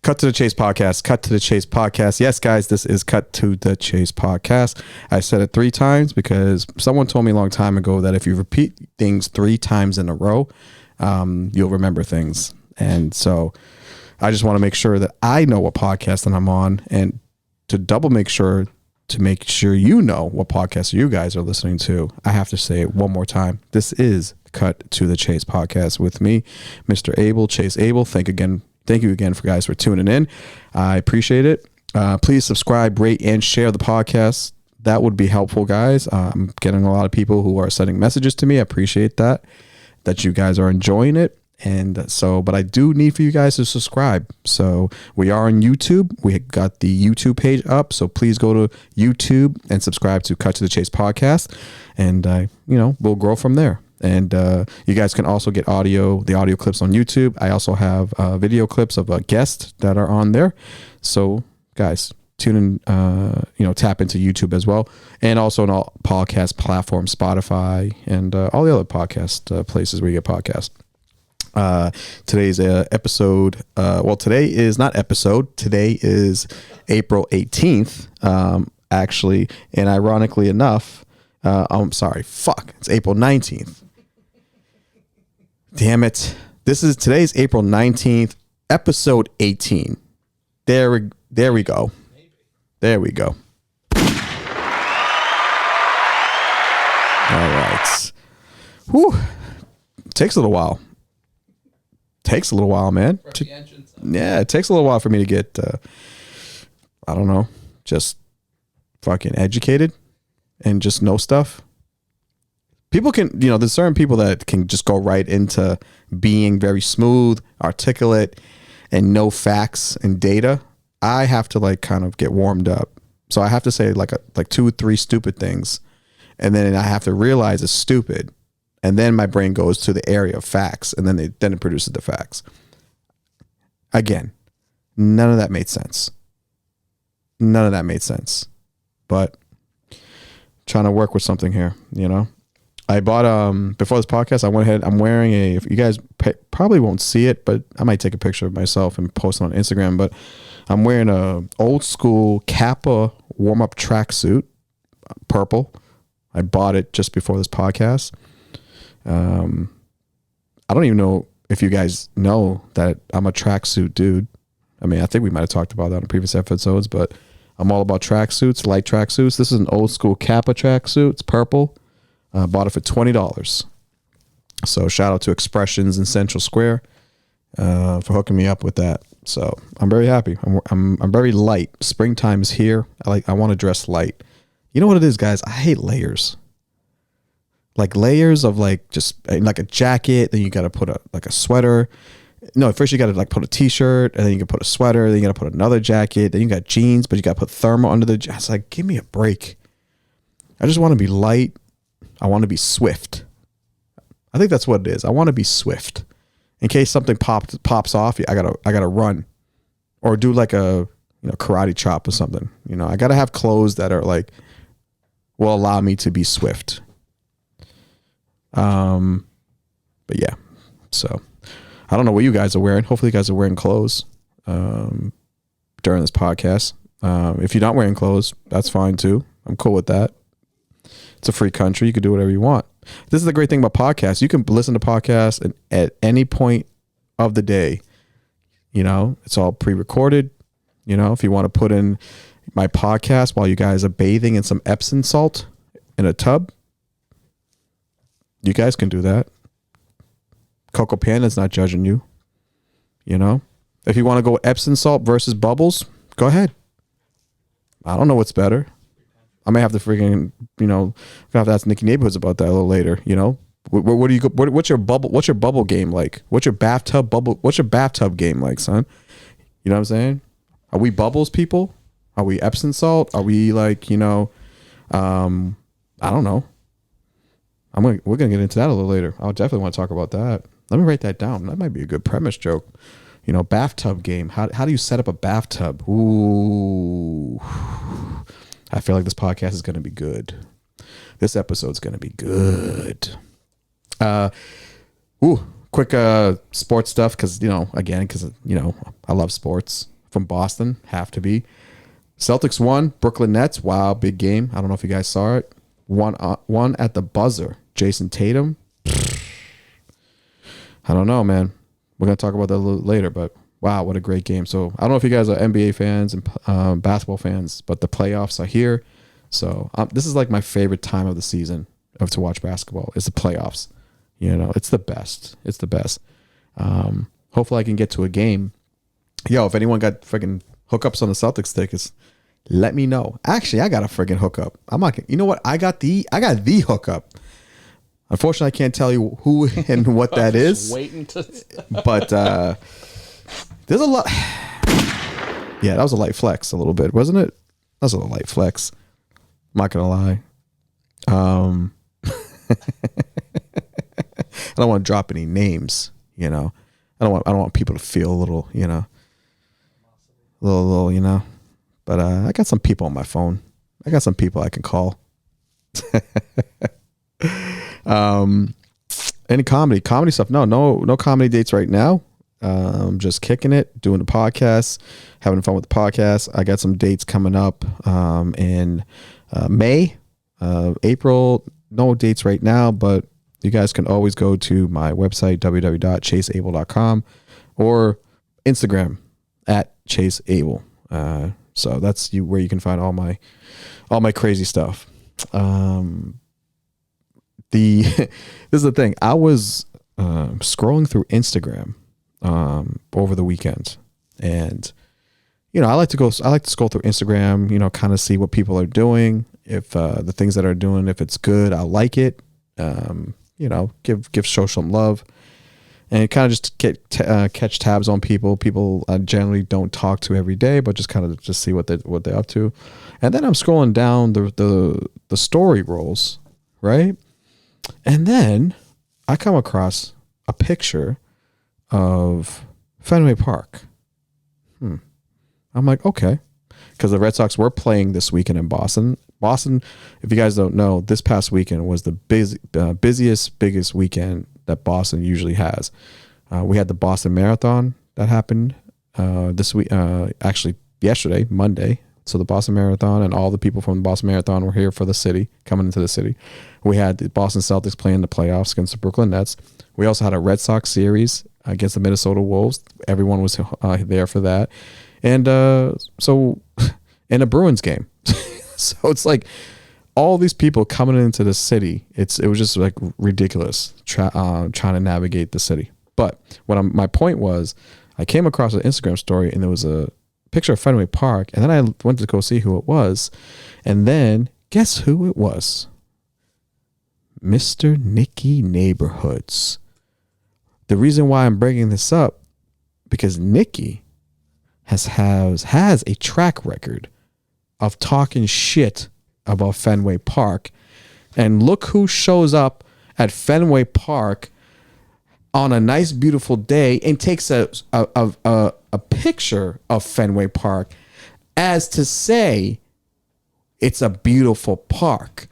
Cut to the Chase podcast. Cut to the Chase podcast. Yes, guys, this is Cut to the Chase podcast. I said it 3 times because someone told me a long time ago that if you repeat things 3 times in a row, you'll remember things. And so I just want to make sure that I know what podcast that I'm on, and to double make sure you know what podcast you guys are listening to, I have to say it one more time. This is Cut to the Chase podcast with me, Mr. Abel, Chase Abel. Thank you again for guys for tuning in. I appreciate it. Please subscribe, rate, and share the podcast. That would be helpful, guys. I'm getting a lot of people who are sending messages to me. I appreciate that you guys are enjoying it. And so, but I do need for you guys to subscribe. So we are on YouTube. We got the YouTube page up. So please go to YouTube and subscribe to Cut to the Chase podcast. And, we'll grow from there. And you guys can also get the audio clips on YouTube. I also have video clips of guests that are on there. So guys, tune in, tap into YouTube as well. And also on all podcast platforms, Spotify, and all the other podcast places where you get podcasts. Today's episode. Today is not episode. Today is April 18th, actually. And ironically enough, I'm sorry. It's April 19th. Damn it. Today's April 19th, episode 18. There we go. There we go. All right. Whew. Takes a little while. Man. Yeah, it takes a little while for me to get, just fucking educated and just know stuff. People can, there's certain people that can just go right into being very smooth, articulate, and know facts and data. I have to kind of get warmed up. So I have to say like 2 or 3 stupid things, and then I have to realize it's stupid. And then my brain goes to the area of facts, and then it produces the facts. Again, none of that made sense. But trying to work with something here, I bought before this podcast, I went ahead. I'm wearing you guys probably won't see it, but I might take a picture of myself and post it on Instagram. But I'm wearing a old school Kappa warm up tracksuit, purple. I bought it just before this podcast. I don't even know if you guys know that I'm a tracksuit dude. I mean, I think we might have talked about that in previous episodes, but I'm all about tracksuits, light tracksuits. This is an old school Kappa tracksuit. It's purple. Bought it for $20. So shout out to Expressions in Central Square for hooking me up with that. So I'm very happy. I'm very light. Springtime is here. I want to dress light. You know what it is, guys? I hate layers. Like layers of just like a jacket, then you got to put a sweater. No, first you got to put a t-shirt, and then you can put a sweater, then you got to put another jacket, then you got jeans, but you got to put thermal under the It's like, give me a break. I just want to be light. I want to be swift. I think that's what it is. I want to be swift. In case something pops off, I gotta run, or do like a karate chop or something. I gotta have clothes that are will allow me to be swift. But yeah, so I don't know what you guys are wearing. Hopefully you guys are wearing clothes during this podcast. If you're not wearing clothes, that's fine too. I'm cool with that. It's a free country. You can do whatever you want. This is the great thing about podcasts. You can listen to podcasts at any point of the day. It's all pre-recorded. If you want to put in my podcast while you guys are bathing in some Epsom salt in a tub, you guys can do that. Coco Panda's not judging you. If you want to go Epsom salt versus bubbles, go ahead. I don't know what's better. I may have to freaking, have to ask Nicky Neighborhoods about that a little later. What do you go? What's your bubble? What's your bubble game like? What's your bathtub bubble? What's your bathtub game like, son? You know what I'm saying? Are we bubbles people? Are we Epsom salt? Are we I don't know. We're gonna get into that a little later. I'll definitely want to talk about that. Let me write that down. That might be a good premise joke. Bathtub game. How do you set up a bathtub? Ooh. I feel like this podcast is going to be good. This episode's going to be good. Quick sports stuff because, I love sports. from Boston. Have to be. Celtics won. Brooklyn Nets. Wow, big game. I don't know if you guys saw it. One at the buzzer. Jason Tatum. I don't know, man. We're going to talk about that a little later, but wow, what a great game. So I don't know if you guys are NBA fans and basketball fans, but the playoffs are here. So this is like my favorite time of the season to watch basketball. It's the playoffs. It's the best. It's the best. Hopefully I can get to a game. Yo, if anyone got freaking hookups on the Celtics tickets, let me know. Actually, I got a freaking hookup. I'm not. You know what? I got the hookup. Unfortunately, I can't tell you who and what that is. Waiting to. But there's a lot. Yeah, that was a light flex, a little bit, wasn't it? That was a light flex. I'm not gonna lie. I don't want to drop any names. I don't want people to feel a little, little. But I got some people on my phone. I got some people I can call. Any comedy stuff? No comedy dates right now. Just kicking it, doing the podcast, having fun with the podcast. I got some dates coming up in May, April. No dates right now, but you guys can always go to my website, www.chaseabel.com, or Instagram @chaseabel. So that's where you can find all my crazy stuff. This is the thing. I was scrolling through Instagram over the weekend, and I like to scroll through Instagram, kind of see what people are doing, if the things that are doing, if it's good, I like it. Show some love, and kind of just catch tabs on people I generally don't talk to every day, but just kind of just see what they're up to. And then I'm scrolling down the story rolls, right? And then I come across a picture of Fenway Park. I'm like, okay, because the Red Sox were playing this weekend in Boston. Boston, if you guys don't know, this past weekend was the biggest weekend that Boston usually has. We had the Boston Marathon that happened this week, actually yesterday, Monday. So the Boston Marathon and all the people from the Boston Marathon were here for the city, coming into the city. We had the Boston Celtics playing the playoffs against the Brooklyn Nets. We also had a Red Sox series against the Minnesota Wolves. Everyone was there for that. And in a Bruins game. So it's like all these people coming into the city. It was just like ridiculous trying to navigate the city. But my point was, I came across an Instagram story and there was a picture of Fenway Park, and then I went to go see who it was, and then guess who it was? Mr. Nicky Neighborhoods. The reason why I'm bringing this up, because Nicky has a track record of talking shit about Fenway Park, and look who shows up at Fenway Park on a nice, beautiful day and takes a picture of Fenway Park as to say it's a beautiful park.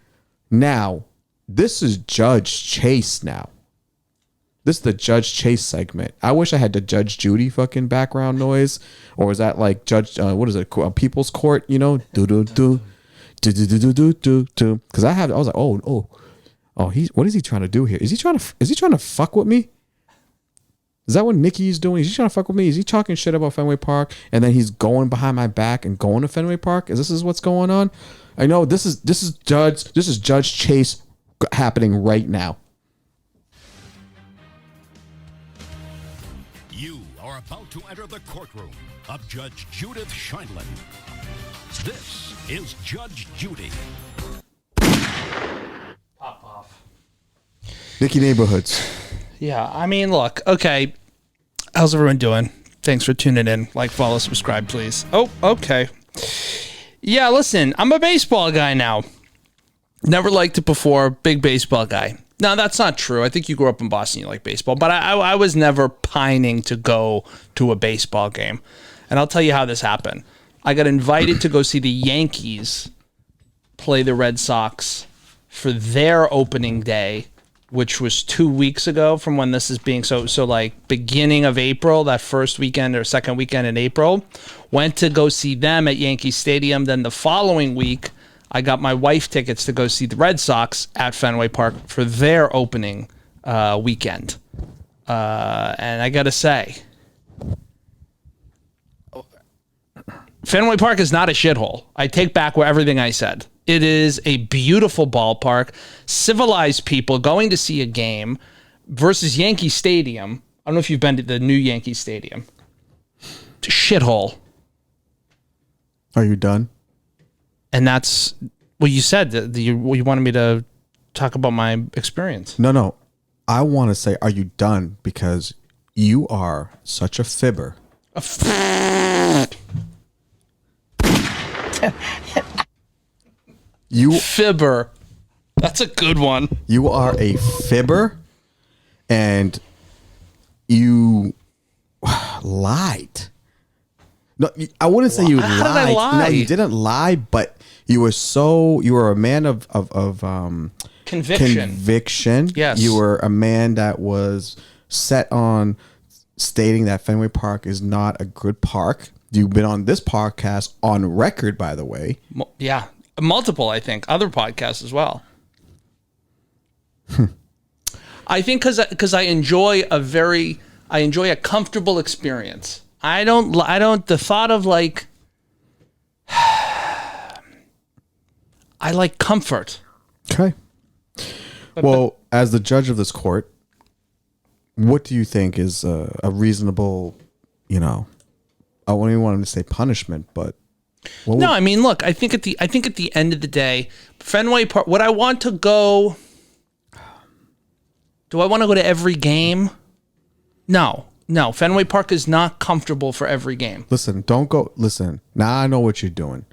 Now, this is Judge Chase now. This is the Judge Chase segment. I wish I had the Judge Judy fucking background noise. Or is that like Judge, what is it? People's Court, Do, do, do. Do, do, do, do, do, do. Because I was like, oh, what is he trying to do here? Is he trying to fuck with me? Is that what Nicky's doing? Is he trying to fuck with me? Is he talking shit about Fenway Park and then he's going behind my back and going to Fenway Park? Is this what's going on? I know this is Judge Chase happening right now. You are about to enter the courtroom of Judge Judith Scheindlin. This is Judge Judy. Pop off. Nicky Neighborhoods. Yeah, I mean, look, okay. How's everyone doing? Thanks for tuning in. Like, follow, subscribe, please. Oh, okay. Yeah, listen, I'm a baseball guy now. Never liked it before. Big baseball guy. No, that's not true. I think you grew up in Boston, you like baseball. But I was never pining to go to a baseball game. And I'll tell you how this happened. I got invited to go see the Yankees play the Red Sox for their opening day which was 2 weeks ago from when this is being so like beginning of April, that first weekend or second weekend in April, went to go see them at Yankee Stadium. Then the following week, I got my wife tickets to go see the Red Sox at Fenway Park for their opening weekend. And I got to say, Fenway Park is not a shithole. I take back everything I said. It is a beautiful ballpark, civilized people going to see a game versus Yankee Stadium. I don't know if you've been to the new Yankee Stadium. It's a shithole. Are you done? And that's what you said. You wanted me to talk about my experience. No. I want to say, are you done? Because you are such a fibber. Fibber. That's a good one. You are a fibber, and you lied. No, I wouldn't say you lied. How did I lie? No, you didn't lie, but you were a man of conviction. Yes. You were a man that was set on stating that Fenway Park is not a good park. You've been on this podcast on record, by the way. Yeah. Multiple, I think. Other podcasts as well. I think because I enjoy a comfortable experience. The thought of like, I like comfort. Okay. Well, as the judge of this court, what do you think is a reasonable, I wouldn't even want to say punishment, but I mean, look, I think at the end of the day, Fenway Park, would I want to go? Do I want to go to every game? No. Fenway Park is not comfortable for every game. Listen, don't go. Listen, now I know what you're doing.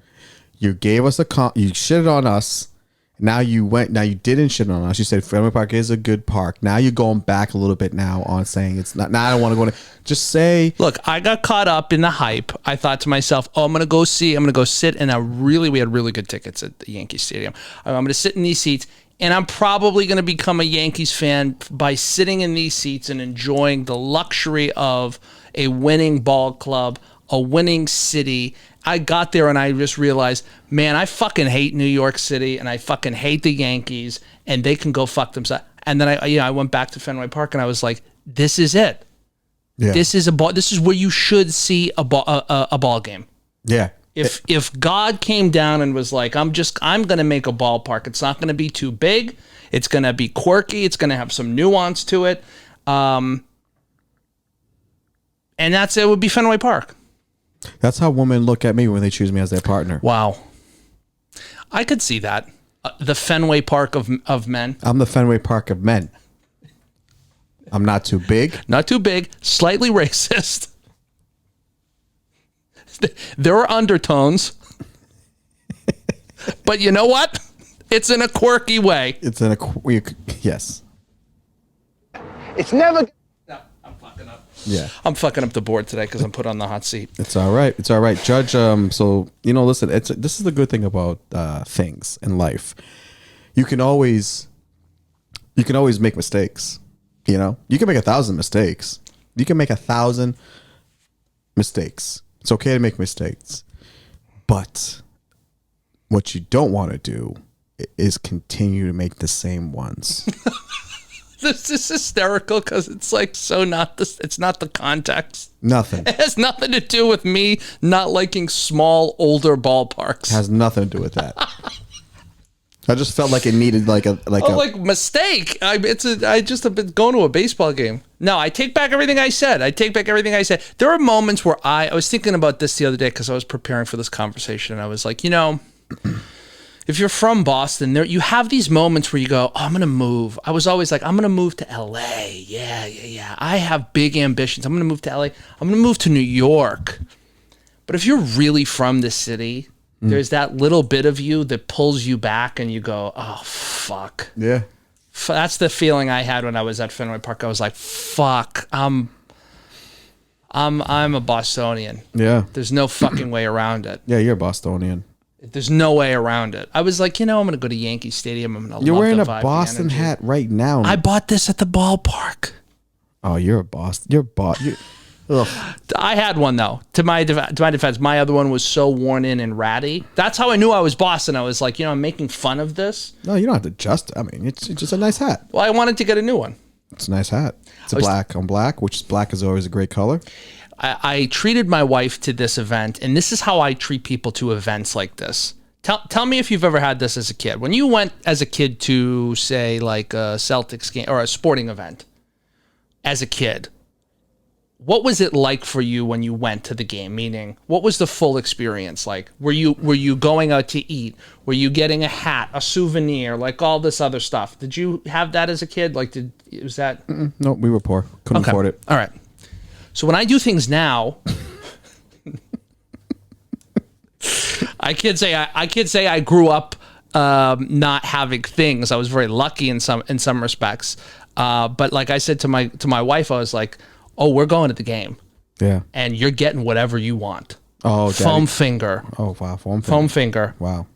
You gave us you shitted on us. Now you didn't shit on us. You said Fenway Park is a good park. Now you're going back a little bit now on saying it's not. Now I don't want to go to. Just say. Look, I got caught up in the hype. I thought to myself, I'm going to go sit in we had really good tickets at the Yankee Stadium. I'm going to sit in these seats, and I'm probably going to become a Yankees fan by sitting in these seats and enjoying the luxury of a winning ball club, a winning city. I got there and I just realized, man, I fucking hate New York City and I fucking hate the Yankees, and they can go fuck themselves. And then I went back to Fenway Park and I was like, this is it. Yeah. This is where you should see a ball game. Yeah. If God came down and was like, I'm going to make a ballpark. It's not going to be too big. It's going to be quirky. It's going to have some nuance to it. And it would be Fenway Park. That's how women look at me when they choose me as their partner. Wow. I could see that. The Fenway Park of men. I'm the Fenway Park of men. I'm not too big. Not too big. Slightly racist. There are undertones. But you know what? It's in a quirky way. Yes. It's never... Yeah, I'm fucking up the board today because I'm put on the hot seat. It's all right. Judge. So listen. This is the good thing about things in life. You can always make mistakes. You can make 1,000 mistakes. You can make 1,000 mistakes. It's okay to make mistakes, but what you don't want to do is continue to make the same ones. This is hysterical because it's like it's not the context. Nothing. It has nothing to do with me not liking small, older ballparks. It has nothing to do with that. I just felt like it needed like a mistake. I just have been going to a baseball game. No, I take back everything I said. There are moments where I was thinking about this the other day because I was preparing for this conversation, and I was like, if you're from Boston, you have these moments where you go, I'm going to move. I was always like, I'm going to move to LA. Yeah. I have big ambitions. I'm going to move to LA. I'm going to move to New York. But if you're really from the city, there's that little bit of you that pulls you back and you go, oh, fuck. Yeah. That's the feeling I had when I was at Fenway Park. I was like, fuck, I'm a Bostonian. Yeah. There's no fucking way around it. Yeah, you're a Bostonian. There's no way around it. I was like, I'm going to go to Yankee Stadium. I'm going to You're love wearing the a vibe, Boston the energy. hat right now. I bought this at the ballpark. Oh, you're a Boston. You're Boston. I had one though. To my defense, my other one was so worn in and ratty. That's how I knew I was Boston. I was like, I'm making fun of this. No, you don't have to just. I mean, it's just a nice hat. Well, I wanted to get a new one. It's a nice hat. It's a black on black, which is black is always a great color. I treated my wife to this event, and this is how I treat people to events like this. Tell me if you've ever had this as a kid. When you went as a kid to, say, like a Celtics game or a sporting event as a kid, what was it like for you when you went to the game? Meaning, what was the full experience like? Were you going out to eat? Were you getting a hat, a souvenir, like all this other stuff? Did you have that as a kid? Like, was that? No, we were poor. Couldn't afford it. All right. So when I do things now, I can't say I grew up not having things. I was very lucky in some respects. But like I said to my wife, I was like, "Oh, we're going to the game, and you're getting whatever you want." Oh, foam finger. Oh wow, foam finger. Wow.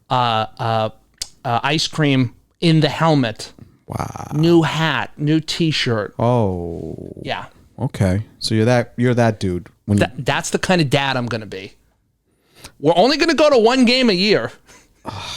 Ice cream in the helmet. Wow. New hat, new T-shirt. Oh. Yeah. Okay, so you're that dude. That's the kind of dad I'm gonna be. We're only gonna go to one game a year.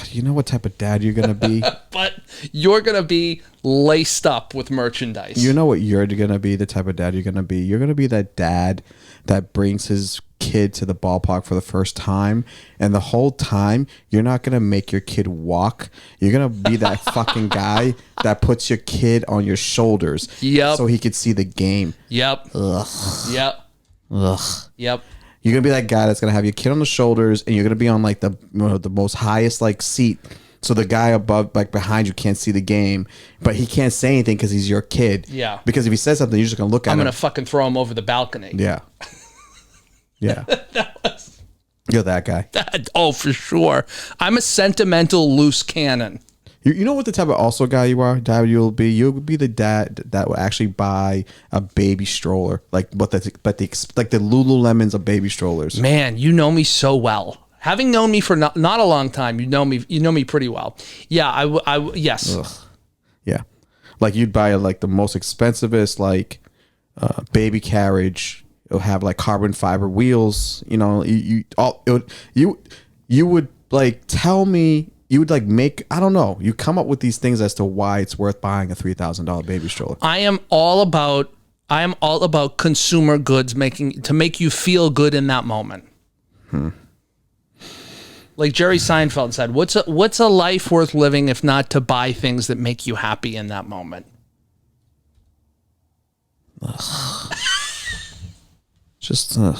You know what type of dad you're gonna be? But you're gonna be laced up with merchandise. You know what you're gonna be? The type of dad you're gonna be. You're gonna be that dad that brings his kid to the ballpark for the first time, and the whole time you're not gonna make your kid walk. You're gonna be that fucking guy that puts your kid on your shoulders. Yep. So he could see the game. Yep. Ugh. Yep. Ugh. Yep. You're gonna be that guy that's gonna have your kid on the shoulders, and you're gonna be on like the most highest like seat, so the guy above, like behind you, can't see the game, but he can't say anything because he's your kid. Yeah. Because if he says something, you're just gonna look at him. I'm gonna fucking throw him over the balcony. Yeah. Yeah. You're that guy. Oh, for sure. I'm a sentimental loose cannon. You know what the type of also guy you are? Dad, you'll be the dad that will actually buy a baby stroller, like like the Lululemons of baby strollers. Man, you know me so well. Having known me for not a long time, you know me pretty well. Yeah, yes. Ugh. Yeah, like you'd buy like the most expensivest like baby carriage. It'll have like carbon fiber wheels. You know, you would like tell me. You would like make, I don't know, you come up with these things as to why it's worth buying a $3,000 baby stroller. I am all about consumer goods to make you feel good in that moment. Like Jerry Seinfeld said, what's a life worth living if not to buy things that make you happy in that moment? Just the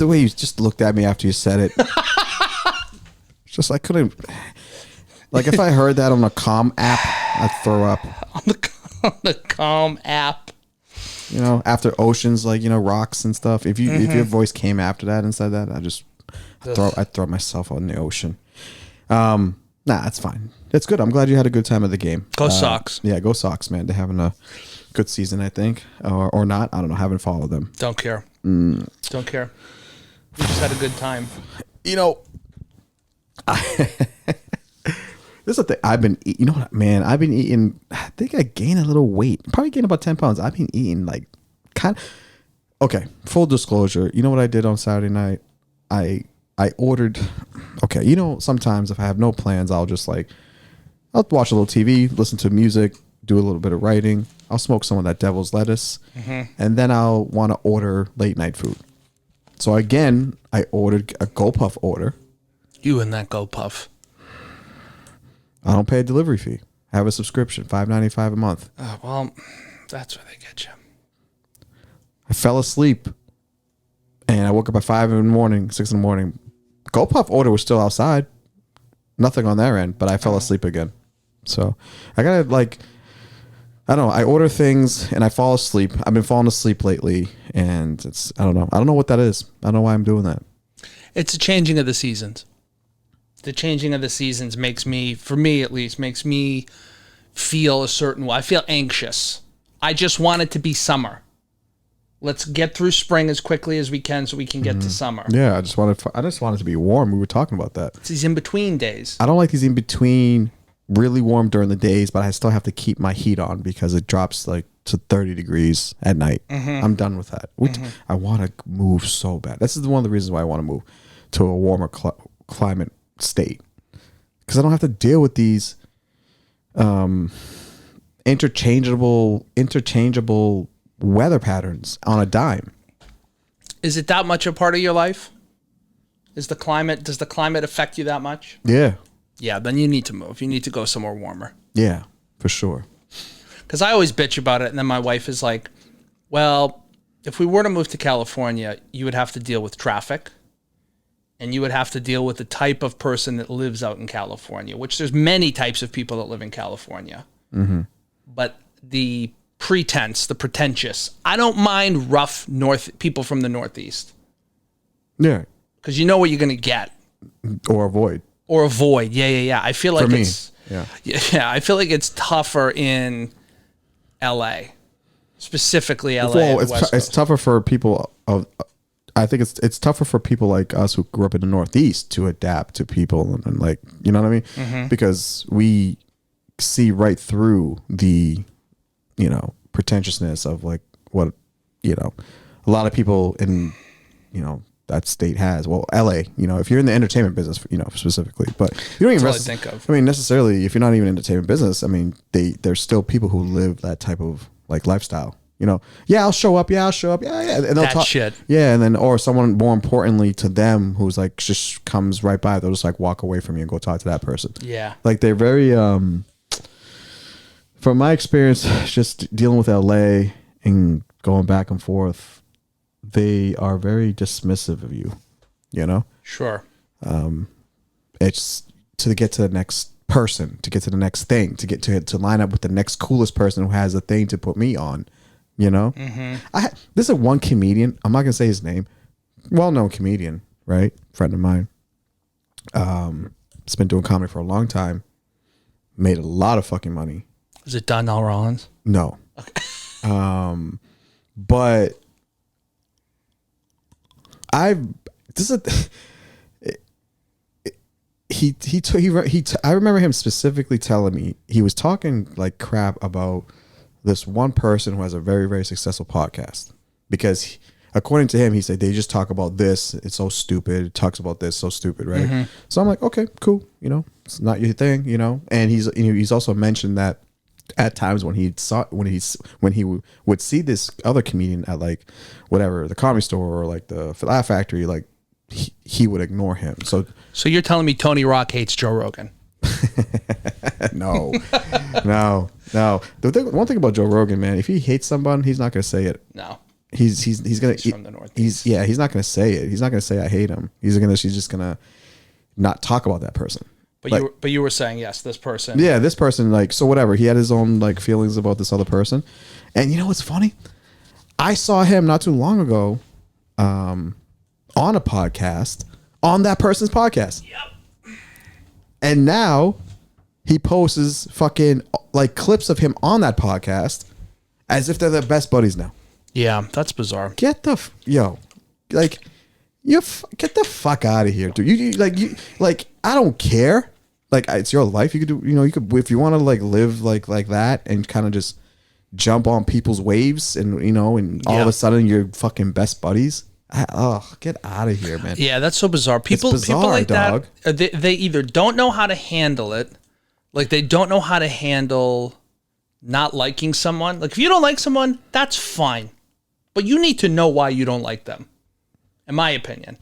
way you just looked at me after you said it. Just I couldn't. Like if I heard that on the Calm app, I'd throw up. On the Calm app. You know, after oceans, like rocks and stuff. If your voice came after that and said that, I'd throw myself on the ocean. Nah, that's fine. That's good. I'm glad you had a good time at the game. Go Sox. Yeah, go Sox, man. They're having a good season, I think, or not. I don't know. Haven't followed them. Don't care. Don't care. We just had a good time. This is the thing I've been eating. You know what, man? I've been eating. I think I gained a little weight. Probably gained about 10 pounds. I've been eating like kind of. Okay, full disclosure. You know what I did on Saturday night? I ordered. Okay, sometimes if I have no plans, I'll just I'll watch a little TV, listen to music, do a little bit of writing. I'll smoke some of that devil's lettuce, and then I'll want to order late night food. So again, I ordered a GoPuff order. You and that GoPuff. I don't pay a delivery fee. I have a subscription, $5.95 a month. Well, that's where they get you. I fell asleep, and I woke up at 6 in the morning. GoPuff order was still outside. Nothing on their end, but I fell asleep again. So I gotta I don't know. I order things and I fall asleep. I've been falling asleep lately, and I don't know. I don't know what that is. I don't know why I'm doing that. It's a changing of the seasons. The changing of the seasons makes me, for me at least, makes me feel a certain way. I feel anxious. I just want it to be summer. Let's get through spring as quickly as we can so we can get to summer. Yeah, I just want it to be warm. We were talking about that. It's these in-between days. I don't like these in between really warm during the days, but I still have to keep my heat on because it drops like to 30 degrees at night. I'm done with that. I want to move so bad. This is one of the reasons why I want to move to a warmer climate state, because I don't have to deal with these interchangeable weather patterns on a dime. Is it that much a part of your life? Does the climate affect you that much? Yeah. Yeah, then you need to move. You need to go somewhere warmer. Yeah, for sure. Because I always bitch about it, and then my wife is like, well, if we were to move to California, you would have to deal with traffic, and you would have to deal with the type of person that lives out in California, which there's many types of people that live in California. But the pretentious, I don't mind rough people from the Northeast. Yeah. Because you know what you're going to get. Or avoid. Yeah. I feel like I feel like it's tougher in LA, specifically LA. Well, it's tougher for people I think it's tougher for people like us who grew up in the Northeast to adapt to people and like, you know what I mean? Because we see right through the, pretentiousness of like what, a lot of people in, that state has. Well, LA, if you're in the entertainment business, specifically, but you don't even think of. necessarily, if you're not even in entertainment business, I mean, there's still people who live that type of like lifestyle. I'll show up. Yeah, and they'll talk shit. Yeah, and then or someone more importantly to them who's like just comes right by, they'll just like walk away from you and go talk to that person. Yeah, like they're very from my experience, just dealing with LA and going back and forth, they are very dismissive of you. Sure. It's to get to the next person, to get to the next thing, to get to line up with the next coolest person who has a thing to put me on. This is one comedian. I'm not gonna say his name. Well-known comedian, right? Friend of mine. It's been doing comedy for a long time. Made a lot of fucking money. Is it Donnell Rollins? No. Okay. But I remember him specifically telling me he was talking like crap about this one person who has a very, very successful podcast, because according to him, he said, they just talk about this. It's so stupid. It talks about this. So stupid. Right. So I'm like, okay, cool. It's not your thing, and he's also mentioned that at times when he would see this other comedian at like whatever, the Comedy Store or like the Laugh Factory, like he would ignore him. So you're telling me Tony Rock hates Joe Rogan? No. The one thing about Joe Rogan, man, if he hates someone, he's not gonna say it. No. He's gonna. He's from the Northeast. He's not gonna say it. He's not gonna say I hate him. He's just gonna not talk about that person. But you were saying, yes, this person. Yeah, this person, like, so whatever. He had his own like feelings about this other person. And you know what's funny? I saw him not too long ago on a podcast, on that person's podcast. Yep. And now he posts fucking like clips of him on that podcast as if they're the best buddies now. Yeah, that's bizarre. Get the fuck out of here, dude. You I don't care. Like, it's your life. You could do, you could, if you want to like live like that and kind of just jump on people's waves and, and all of a sudden you're fucking best buddies. Get out of here, man. Yeah, that's so bizarre. People like dog. That, they either don't know how to handle it. Like, they don't know how to handle not liking someone. Like, if you don't like someone, that's fine. But you need to know why you don't like them, in my opinion.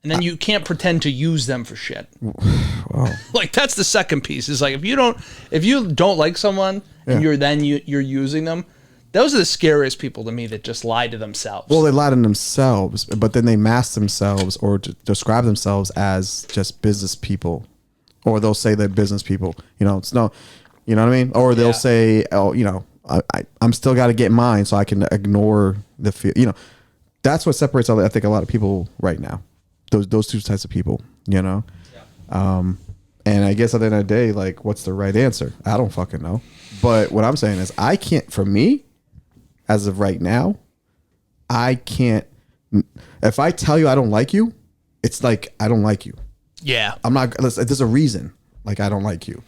And then you can't pretend to use them for shit. Wow. Like, that's the second piece. Is like, if you don't like someone and you're using them, those are the scariest people to me that just lie to themselves. Well, they lie to themselves, but then they mask themselves or describe themselves as just business people, or they'll say they're business people. It's no, you know what I mean? Or they'll say, oh, I'm still got to get mine, so I can ignore the fear. That's what separates, I think, a lot of people right now. Those two types of people, And I guess at the end of the day, like, what's the right answer? I don't fucking know. But what I'm saying is, I can't, for me, as of right now, I can't. If I tell you I don't like you, it's like I don't like you. Yeah. I'm not. There's a reason. Like I don't like you.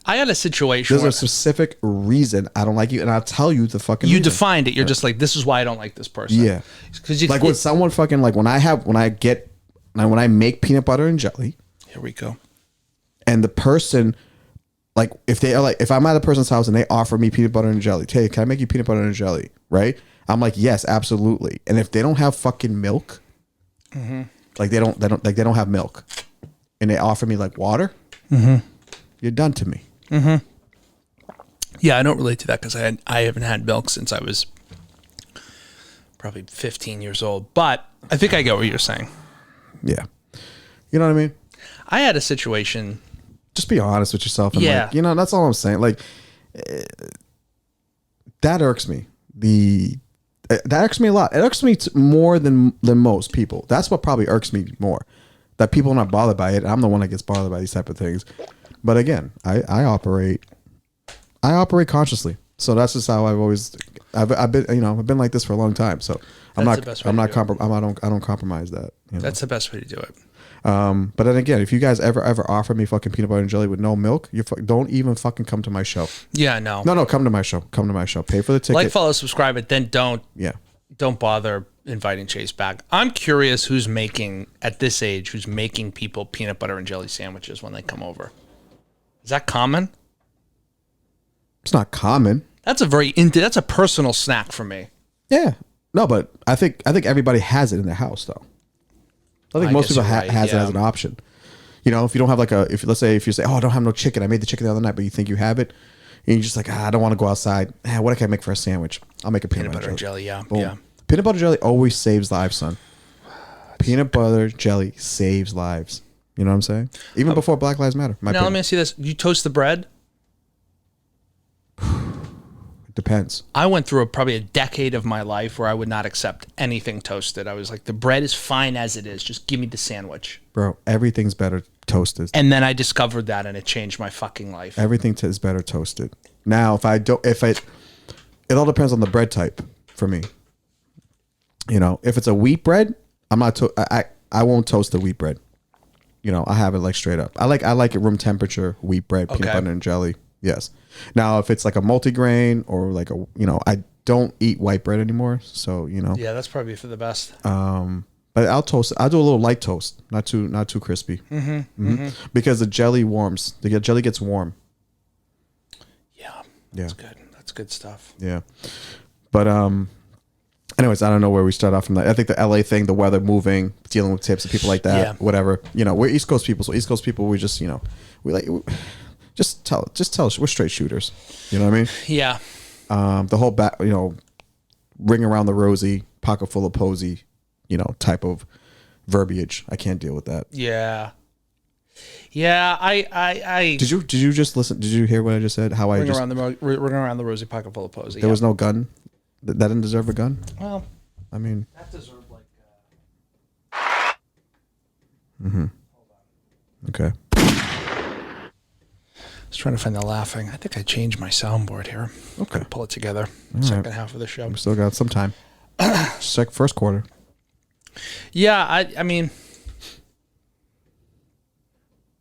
I had a situation. There's a specific reason I don't like you, and I'll tell you the fucking. You reason. defined it. You're just like, this is why I don't like this person. Yeah. Because you Like when someone fucking like when I make peanut butter and jelly. Here we go. And the person, like, if they are like, if I'm at a person's house and they offer me peanut butter and jelly, hey, can I make you peanut butter and jelly? Right? I'm like, yes, absolutely. And if they don't have fucking milk, like they don't have milk, and they offer me like water, you're done to me. Yeah, I don't relate to that because I haven't had milk since I was probably 15 years old. But I think I get what you're saying. Yeah, you know what I mean. I had a situation. Just be honest with yourself. And Yeah. like, you know, that's all I'm saying. Like, that irks me. That irks me a lot. It irks me more than most people. That's what probably irks me more. That people are not bothered by it. I'm the one that gets bothered by these type of things. But again, I operate consciously. So that's just how I've been like this for a long time. So I don't compromise that. You know? That's the best way to do it. But then again, if you guys ever offer me fucking peanut butter and jelly with no milk, don't even fucking come to my show. Yeah, no. No, come to my show. Come to my show. Pay for the ticket. Like, follow, subscribe, but then don't bother inviting Chase back. I'm curious who's making people peanut butter and jelly sandwiches when they come over. Is that common? It's not common. That's a personal snack for me. Yeah. No, but I think everybody has it in their house though. I think most people has it as an option. You know, if you don't have let's say if you say, oh, I don't have no chicken. I made the chicken the other night, but you think you have it. And you're just like, I don't want to go outside. What can I make for a sandwich? I'll make a peanut butter and jelly. Yeah. Boom. Yeah. Peanut butter jelly always saves lives, son. Peanut butter jelly saves lives. You know what I'm saying? Even before Black Lives Matter. Now, let me ask you this. You toast the bread? It depends. I went through probably a decade of my life where I would not accept anything toasted. I was like, the bread is fine as it is. Just give me the sandwich. Bro, everything's better toasted. And then I discovered that, and it changed my fucking life. Everything is better toasted. Now, it all depends on the bread type for me. You know, if it's a wheat bread, I won't toast the wheat bread. You know, I have it like straight up. I like it room temperature wheat bread, peanut butter and jelly. Yes. Now, if it's like a multigrain or like I don't eat white bread anymore. So, you know. Yeah, that's probably for the best. But I'll toast. I'll do a little light toast, not too crispy. Because the jelly warms. The jelly gets warm. Yeah. That's good. That's good stuff. Yeah. But anyways, I don't know where we start off from that. I think the LA thing, the weather moving, dealing with tips and people like that, whatever. You know, we're East Coast people, so East Coast people, we just, you know, just tell us we're straight shooters. You know what I mean? Yeah. The whole ring around the rosy, pocket full of posy, you know, type of verbiage. I can't deal with that. Yeah. Yeah, I Did you just listen? Did you hear what I just said? How ring around the rosy pocket full of posy. There was no gun. That didn't deserve a gun. Well, I mean, that deserved like. Okay. I was trying to find the laughing. I think I changed my soundboard here. Okay. Pull it together. All Second right. half of the show. We still got some time. First quarter. Yeah, I mean,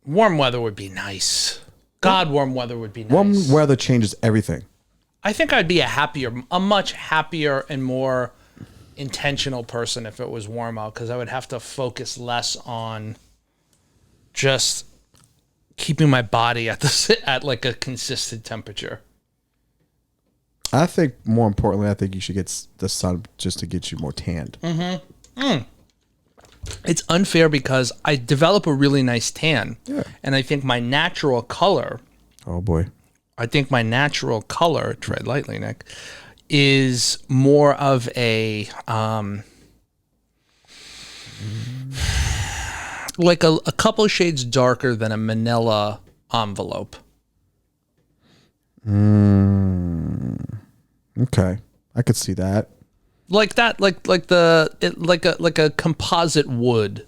warm weather would be nice. God, warm weather would be nice. Warm weather changes everything. I think I'd be a much happier and more intentional person if it was warm out, because I would have to focus less on just keeping my body at like a consistent temperature. I think more importantly, I think you should get the sun just to get you more tanned. It's unfair because I develop a really nice tan. Yeah. And I think my natural color. Oh boy. Tread lightly, Nick, is more of a like a couple shades darker than a manila envelope. Okay, I could see that. Like that, like a composite wood,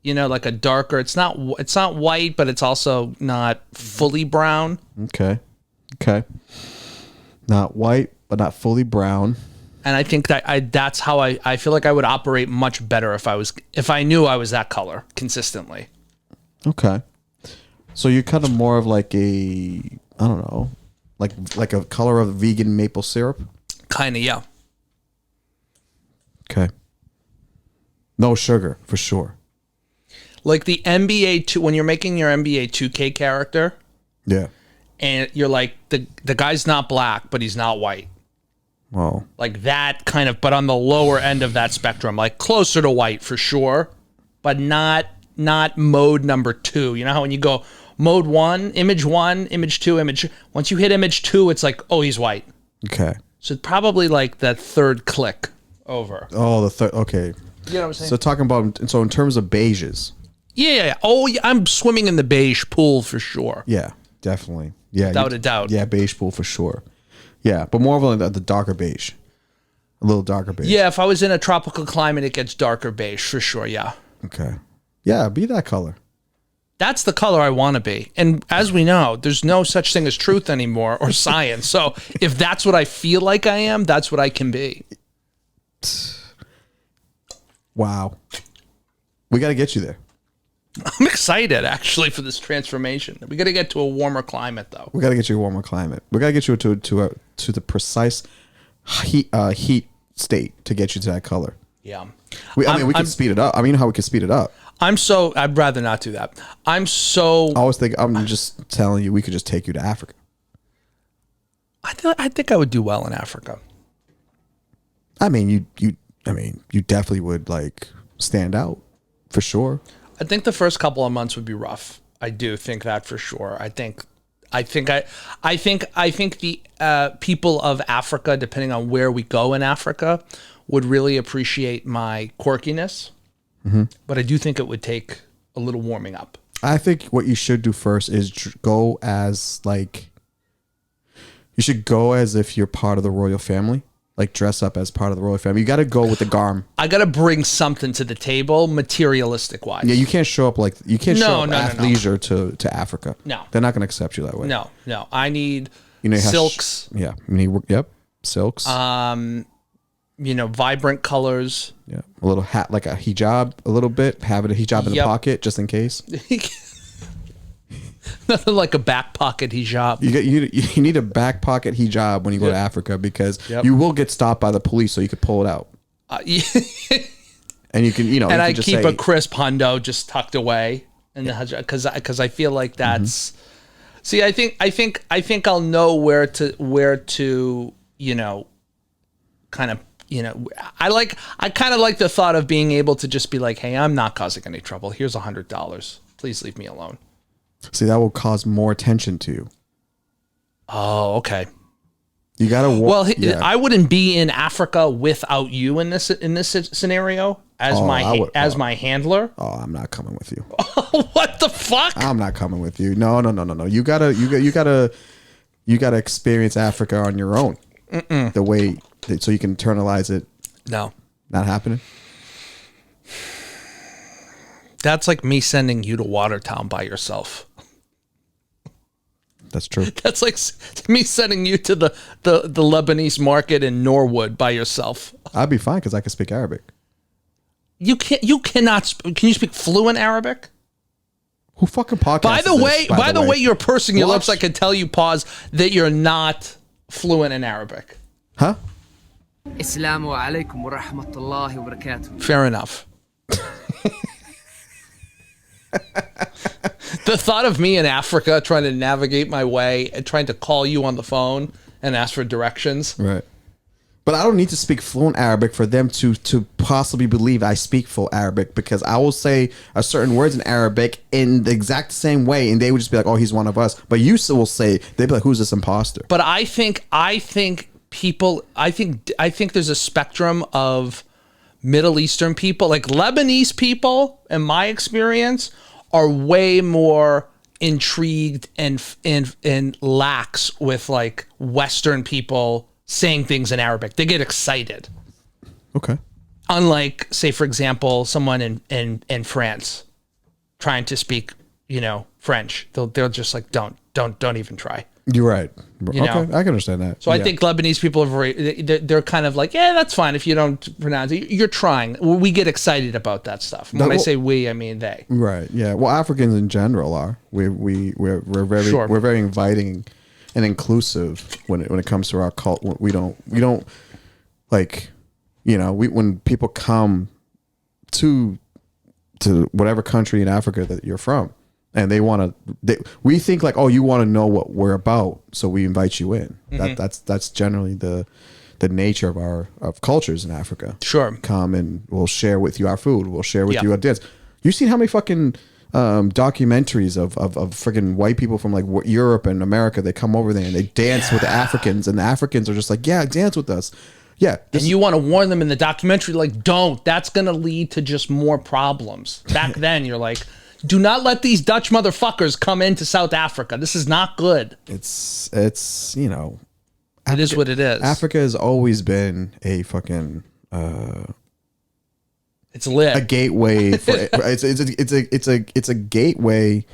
you know, like a darker. It's not white, but it's also not fully brown. Okay. Not white, but not fully brown. And I think that's how I feel like I would operate much better if I knew I was that color consistently. Okay. So you're kind of more of like I don't know, like a color of vegan maple syrup? Kind of, yeah. Okay. No sugar, for sure. Like the NBA 2, when you're making your NBA 2K character, Yeah. and you're like, the guy's not black, but he's not white. Oh. Like that kind of, but on the lower end of that spectrum, like closer to white for sure, but not mode number 2. You know how when you go mode 1, image 2, image, once you hit image 2, it's like, oh, he's white. Okay. So probably like that third click over. Oh, the third. Okay. You know what I'm saying? So talking about, so in terms of beiges. Yeah. Oh, yeah, I'm swimming in the beige pool for sure. Yeah, definitely. Yeah. Without a doubt. Yeah, beige pool for sure. Yeah, but more of the darker beige. A little darker beige. Yeah, if I was in a tropical climate, it gets darker beige for sure, yeah. Okay. Yeah, be that color. That's the color I want to be. And as we know, there's no such thing as truth anymore or science. So if that's what I feel like I am, that's what I can be. Wow. We got to get you there. I'm excited, actually, for this transformation. We got to get to a warmer climate, though. We got to get you a warmer climate. We got to get you to the precise heat state to get you to that color. Yeah. We can speed it up. I mean, how we can speed it up. I'd rather not do that. I'm just telling you, we could just take you to Africa. I think I would do well in Africa. I mean, you definitely would like stand out for sure. I think the first couple of months would be rough. I do think that for sure. I think the people of Africa, depending on where we go in Africa, would really appreciate my quirkiness. Mm-hmm. But I do think it would take a little warming up. I think what you should do first is go as if you're part of the royal family. Like dress up as part of the royal family. You got to go with the garm. I got to bring something to the table, materialistic wise. Yeah, you can't show up athleisure to Africa. No, they're not going to accept you that way. No. I need silks. Silks. Vibrant colors. Yeah, a little hat, like a hijab, a little bit. Have a hijab in the pocket just in case. Nothing like a back pocket hijab. You need a back pocket hijab when you go to Africa because you will get stopped by the police, so you could pull it out. And you can, and I keep a crisp hundo just tucked away, and because I feel like that's. Mm-hmm. See, I think I'll know where to kind of. I kind of like the thought of being able to just be like, hey, I'm not causing any trouble. Here's $100. Please leave me alone. See, that will cause more attention to you. Oh, okay. You gotta. I wouldn't be in Africa without you in this scenario as my handler. Oh, I'm not coming with you. What the fuck? I'm not coming with you. No. You gotta experience Africa on your own. Mm-mm. The way so you can internalize it. No, not happening. That's like me sending you to Watertown by yourself. That's true. That's like me sending you to the Lebanese market in Norwood by yourself. I'd be fine because I can speak Arabic. You cannot. Can you speak fluent Arabic? Who fucking podcasts? By the way, you're pursing your lips. I can tell you, pause, that you're not fluent in Arabic. Huh? Assalamu alaikum wa rahmatullahi wa barakatuh. Fair enough. The thought of me in Africa trying to navigate my way and trying to call you on the phone and ask for directions. Right. But I don't need to speak fluent Arabic for them to possibly believe I speak full Arabic, because I will say a certain words in Arabic in the exact same way and they would just be like, oh, he's one of us. But you still will say, they'd be like, who's this imposter? But I think there's a spectrum of Middle Eastern people, like Lebanese people, in my experience, are way more intrigued and lax with like Western people saying things in Arabic. They get excited. Okay. Unlike, say, for example, someone in France trying to speak, French. They're just like, don't even try. You're right. You know? Okay, I can understand that. So I think Lebanese people are they're kind of like, yeah, that's fine if you don't pronounce it. You're trying. We get excited about that stuff. When I say we, I mean they. Right. Yeah. Well, Africans in general are. We're very inviting and inclusive when it comes to our cult. We don't like, you know, when people come to whatever country in Africa that you're from, and we think like, oh, you want to know what we're about, so we invite you in. That's generally the nature of cultures in Africa. Sure. Come and we'll share with you our food. We'll share with you our dance. You've seen how many fucking documentaries of freaking white people from like Europe and America, they come over there and they dance with the Africans, and the Africans are just like, yeah, dance with us. Yeah. And you want to warn them in the documentary, like, don't. That's going to lead to just more problems. Back then, you're like, do not let these Dutch motherfuckers come into South Africa. This is not good. It's you know. It is what it is. Africa has always been a fucking... it's lit. A gateway. It's a gateway.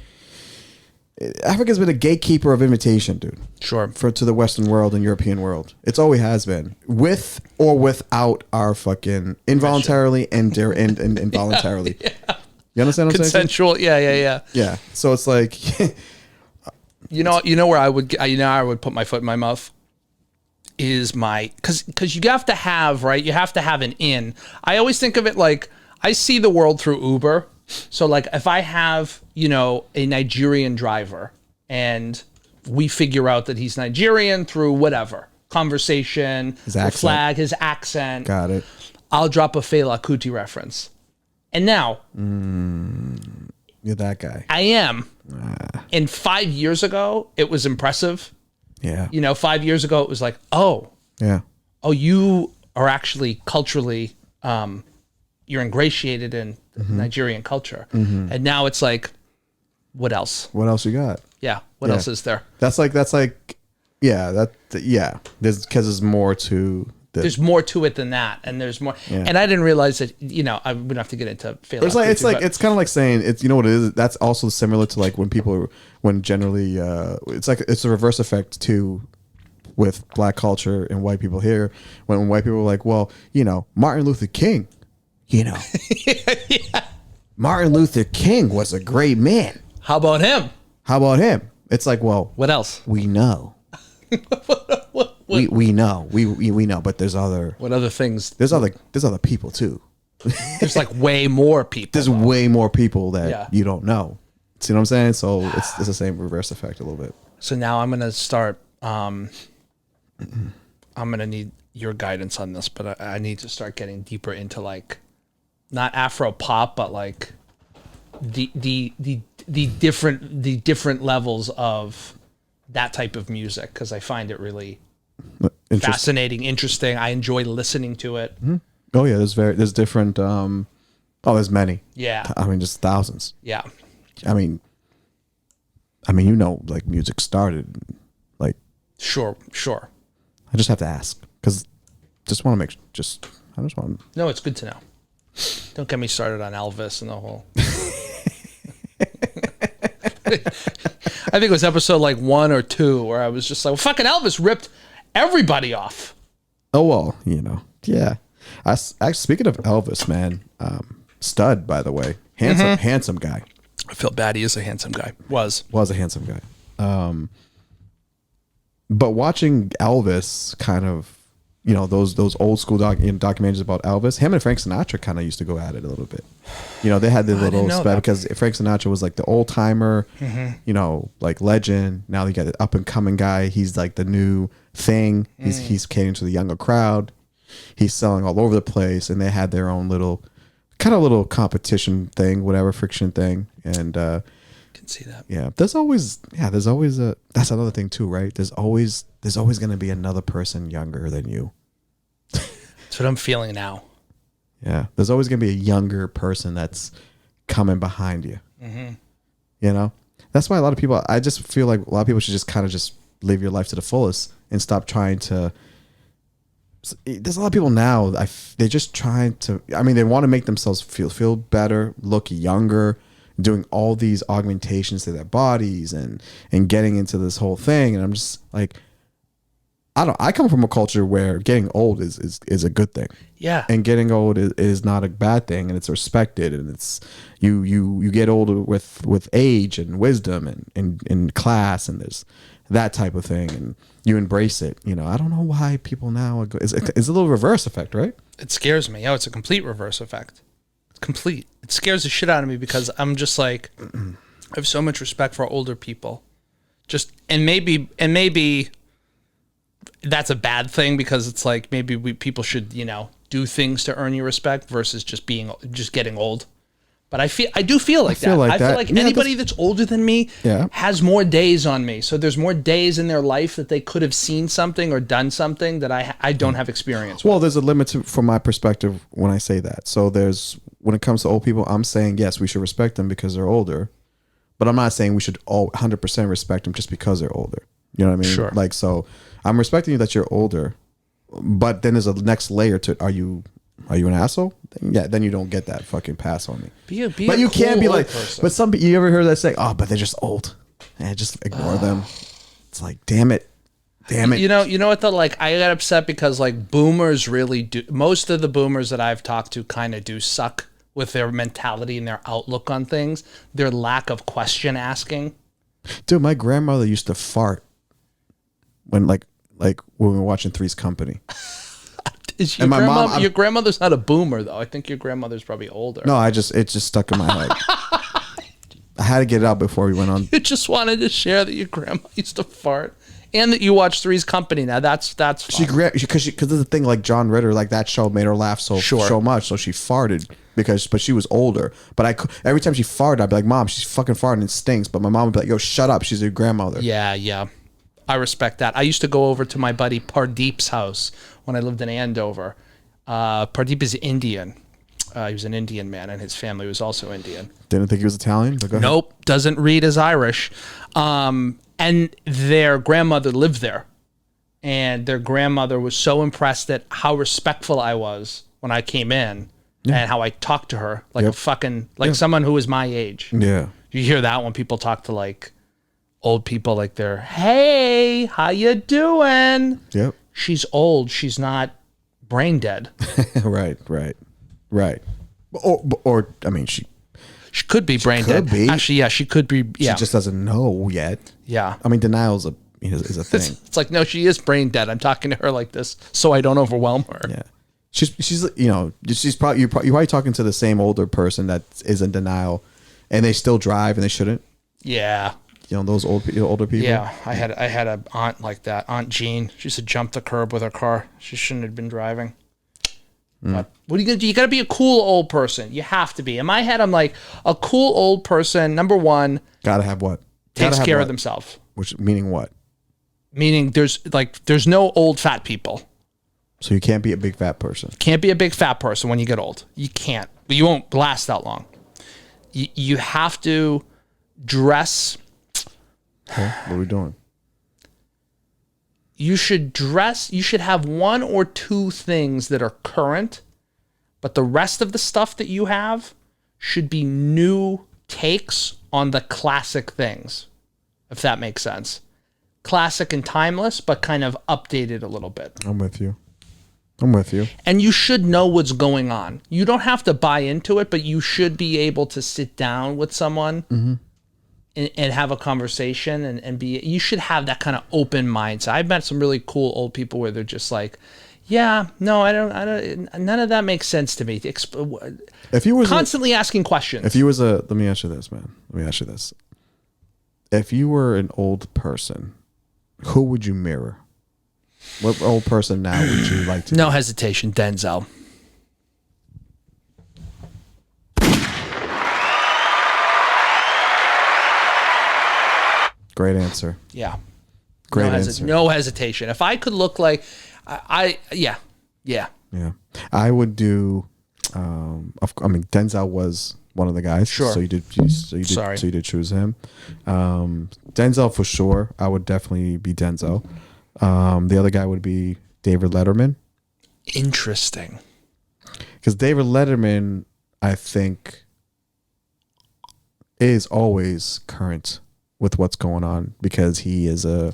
Africa's been a gatekeeper of invitation, dude. Sure. To the Western world and European world. It's always has been. With or without our fucking involuntarily and involuntarily. Yeah. You understand what I'm saying? Consensual. Yeah. Yeah. So it's like you know where I would put my foot in my mouth is because you have to have, right? You have to have an in. I always think of it like I see the world through Uber. So like if I have, a Nigerian driver and we figure out that he's Nigerian through whatever conversation, his accent. Got it. I'll drop a Fela Kuti reference. And now you're that guy. I am. And 5 years ago, it was impressive. Yeah. 5 years ago, it was like, oh, you are actually culturally, you're ingratiated in Nigerian culture. And now it's like, what else? What else you got? Yeah. What else is there? That's like, there's more to this. There's more to it than that. And there's more. Yeah. And I didn't realize that, we don't have to get into Fela Kuti, it's kind of like saying it's, you know what it is? That's also similar to like when generally, it's a reverse effect too with black culture and white people here. When white people are like, well, Martin Luther King, yeah. Martin Luther King was a great man. How about him? It's like, well, what else? We know. We know. We know, but there's other. What other things? There's other people too. There's like way more people. There's way more people that you don't know. See what I'm saying? So it's the same reverse effect a little bit. So now I'm gonna start. I'm gonna need your guidance on this, but I need to start getting deeper into like, not Afro pop, but like the different levels of that type of music, because I find it really fascinating, interesting. I enjoy listening to it. Mm-hmm. Oh yeah, there's different. There's many. Yeah, I mean, just thousands. Yeah, I mean, like music started, like. Sure. I just have to ask because just want to make I just want. No, it's good to know. Don't get me started on Elvis and the whole. I think it was episode like 1 or 2 where I was just like, well, fucking Elvis ripped everybody off. Oh, well, yeah. Speaking of Elvis, man, stud, by the way, handsome guy. I feel bad. He is a handsome guy. Was a handsome guy. But watching Elvis kind of, those old school documentaries about Elvis, him and Frank Sinatra kind of used to go at it a little bit. They had the little spell because Frank Sinatra was like the old timer, like legend. Now you got the up and coming guy. He's like the new thing. He's catering to the younger crowd. He's selling all over the place, and they had their own little competition thing, whatever, friction thing. And can see that. Yeah, there's always that's another thing too, right? There's always going to be another person younger than you. That's what I'm feeling now. Yeah, there's always going to be a younger person that's coming behind you. Mm-hmm. That's why a lot of people. I just feel like a lot of people should just kind of just live your life to the fullest and stop trying to. There's a lot of people now. They're just trying to. I mean, they want to make themselves feel better, look younger, doing all these augmentations to their bodies and getting into this whole thing. And I'm just like, I come from a culture where getting old is a good thing. Yeah. And getting old is not a bad thing, and it's respected, and it's you get older with age and wisdom and class, and there's that type of thing, and you embrace it. You know, I don't know why people now it's a little reverse effect, right? It scares me. Oh, it's a complete reverse effect. It's complete. It scares the shit out of me because I'm just like, I have so much respect for older people. And maybe that's a bad thing because it's like maybe people should, do things to earn your respect versus just getting old. But I do feel like that. I feel like anybody that's older than me has more days on me. So there's more days in their life that they could have seen something or done something that I don't have experience with. Well, there's a limit from my perspective when I say that. So when it comes to old people, I'm saying, yes, we should respect them because they're older. But I'm not saying we should all 100% respect them just because they're older. You know what I mean? Sure. Like, so I'm respecting you that you're older, but then there's a next layer to Are you an asshole? Then you don't get that fucking pass on me. But you can't be like, person. But you ever heard that saying, oh, but they're just old. And just ignore them. It's like, damn it. You know what though? Like, I got upset because like boomers really do. Most of the boomers that I've talked to kind of do suck with their mentality and their outlook on things. Their lack of question asking. Dude, my grandmother used to fart when when we were watching Three's Company. Your grandmother's not a boomer though. I think your grandmother's probably older. No, it just stuck in my head. I had to get it out before we went on. You just wanted to share that your grandma used to fart and that you watch Three's Company. Now that's fun. Because of the thing, like John Ritter, like that show made her laugh so much, so she farted but she was older. But every time she farted, I'd be like, Mom, she's fucking farting, it stinks. But my mom would be like, yo, shut up, she's your grandmother. Yeah. I respect that. I used to go over to my buddy Pardeep's house when I lived in Andover. Pardeep is Indian. He was an Indian man, and his family was also Indian. Didn't think he was Italian? But go ahead. Nope, doesn't read as Irish. And their grandmother lived there. And their grandmother was so impressed at how respectful I was when I came in and how I talked to her like someone who was my age. Yeah. You hear that when people talk to like old people, like they're, hey, how you doing? Yep. She's old. She's not brain dead. Right. Or I mean, she could be brain dead. Actually, yeah, she could be. Yeah. She just doesn't know yet. Yeah. I mean, denial is a thing. It's like, no, she is brain dead. I'm talking to her like this so I don't overwhelm her. Yeah. She's she's probably you're probably talking to the same older person that is in denial, and they still drive and they shouldn't. Yeah. Those older people. Yeah, I had an aunt like that, Aunt Jean. She used to jump the curb with her car. She shouldn't have been driving. But what are you gonna do? You gotta be a cool old person. You have to be. In my head, I'm like, a cool old person, number one, gotta have what? Takes care of themselves. Which meaning what? Meaning there's no old fat people. So you can't be a big fat person. Can't be a big fat person when you get old. You can't. You won't last that long. You have to dress. Okay, what are we doing? You should have one or two things that are current, but the rest of the stuff that you have should be new takes on the classic things, if that makes sense. Classic and timeless, but kind of updated a little bit. I'm with you. And you should know what's going on. You don't have to buy into it, but you should be able to sit down with someone and have a conversation and be. You should have that kind of open mindset. I've met some really cool old people where they're just like, yeah, no, I don't. None of that makes sense to me. If you were constantly asking questions. If you was let me ask you this, man. Let me ask you this. If you were an old person, who would you mirror? What old person now would you like to? No hesitation, Denzel. Great answer. Yeah. Great answer. No hesitation. If I could look like, yeah. I would do. Denzel was one of the guys. Sure. So you did choose him. Denzel for sure. I would definitely be Denzel. The other guy would be David Letterman. Interesting. Because David Letterman, I think, is always current with what's going on because he's an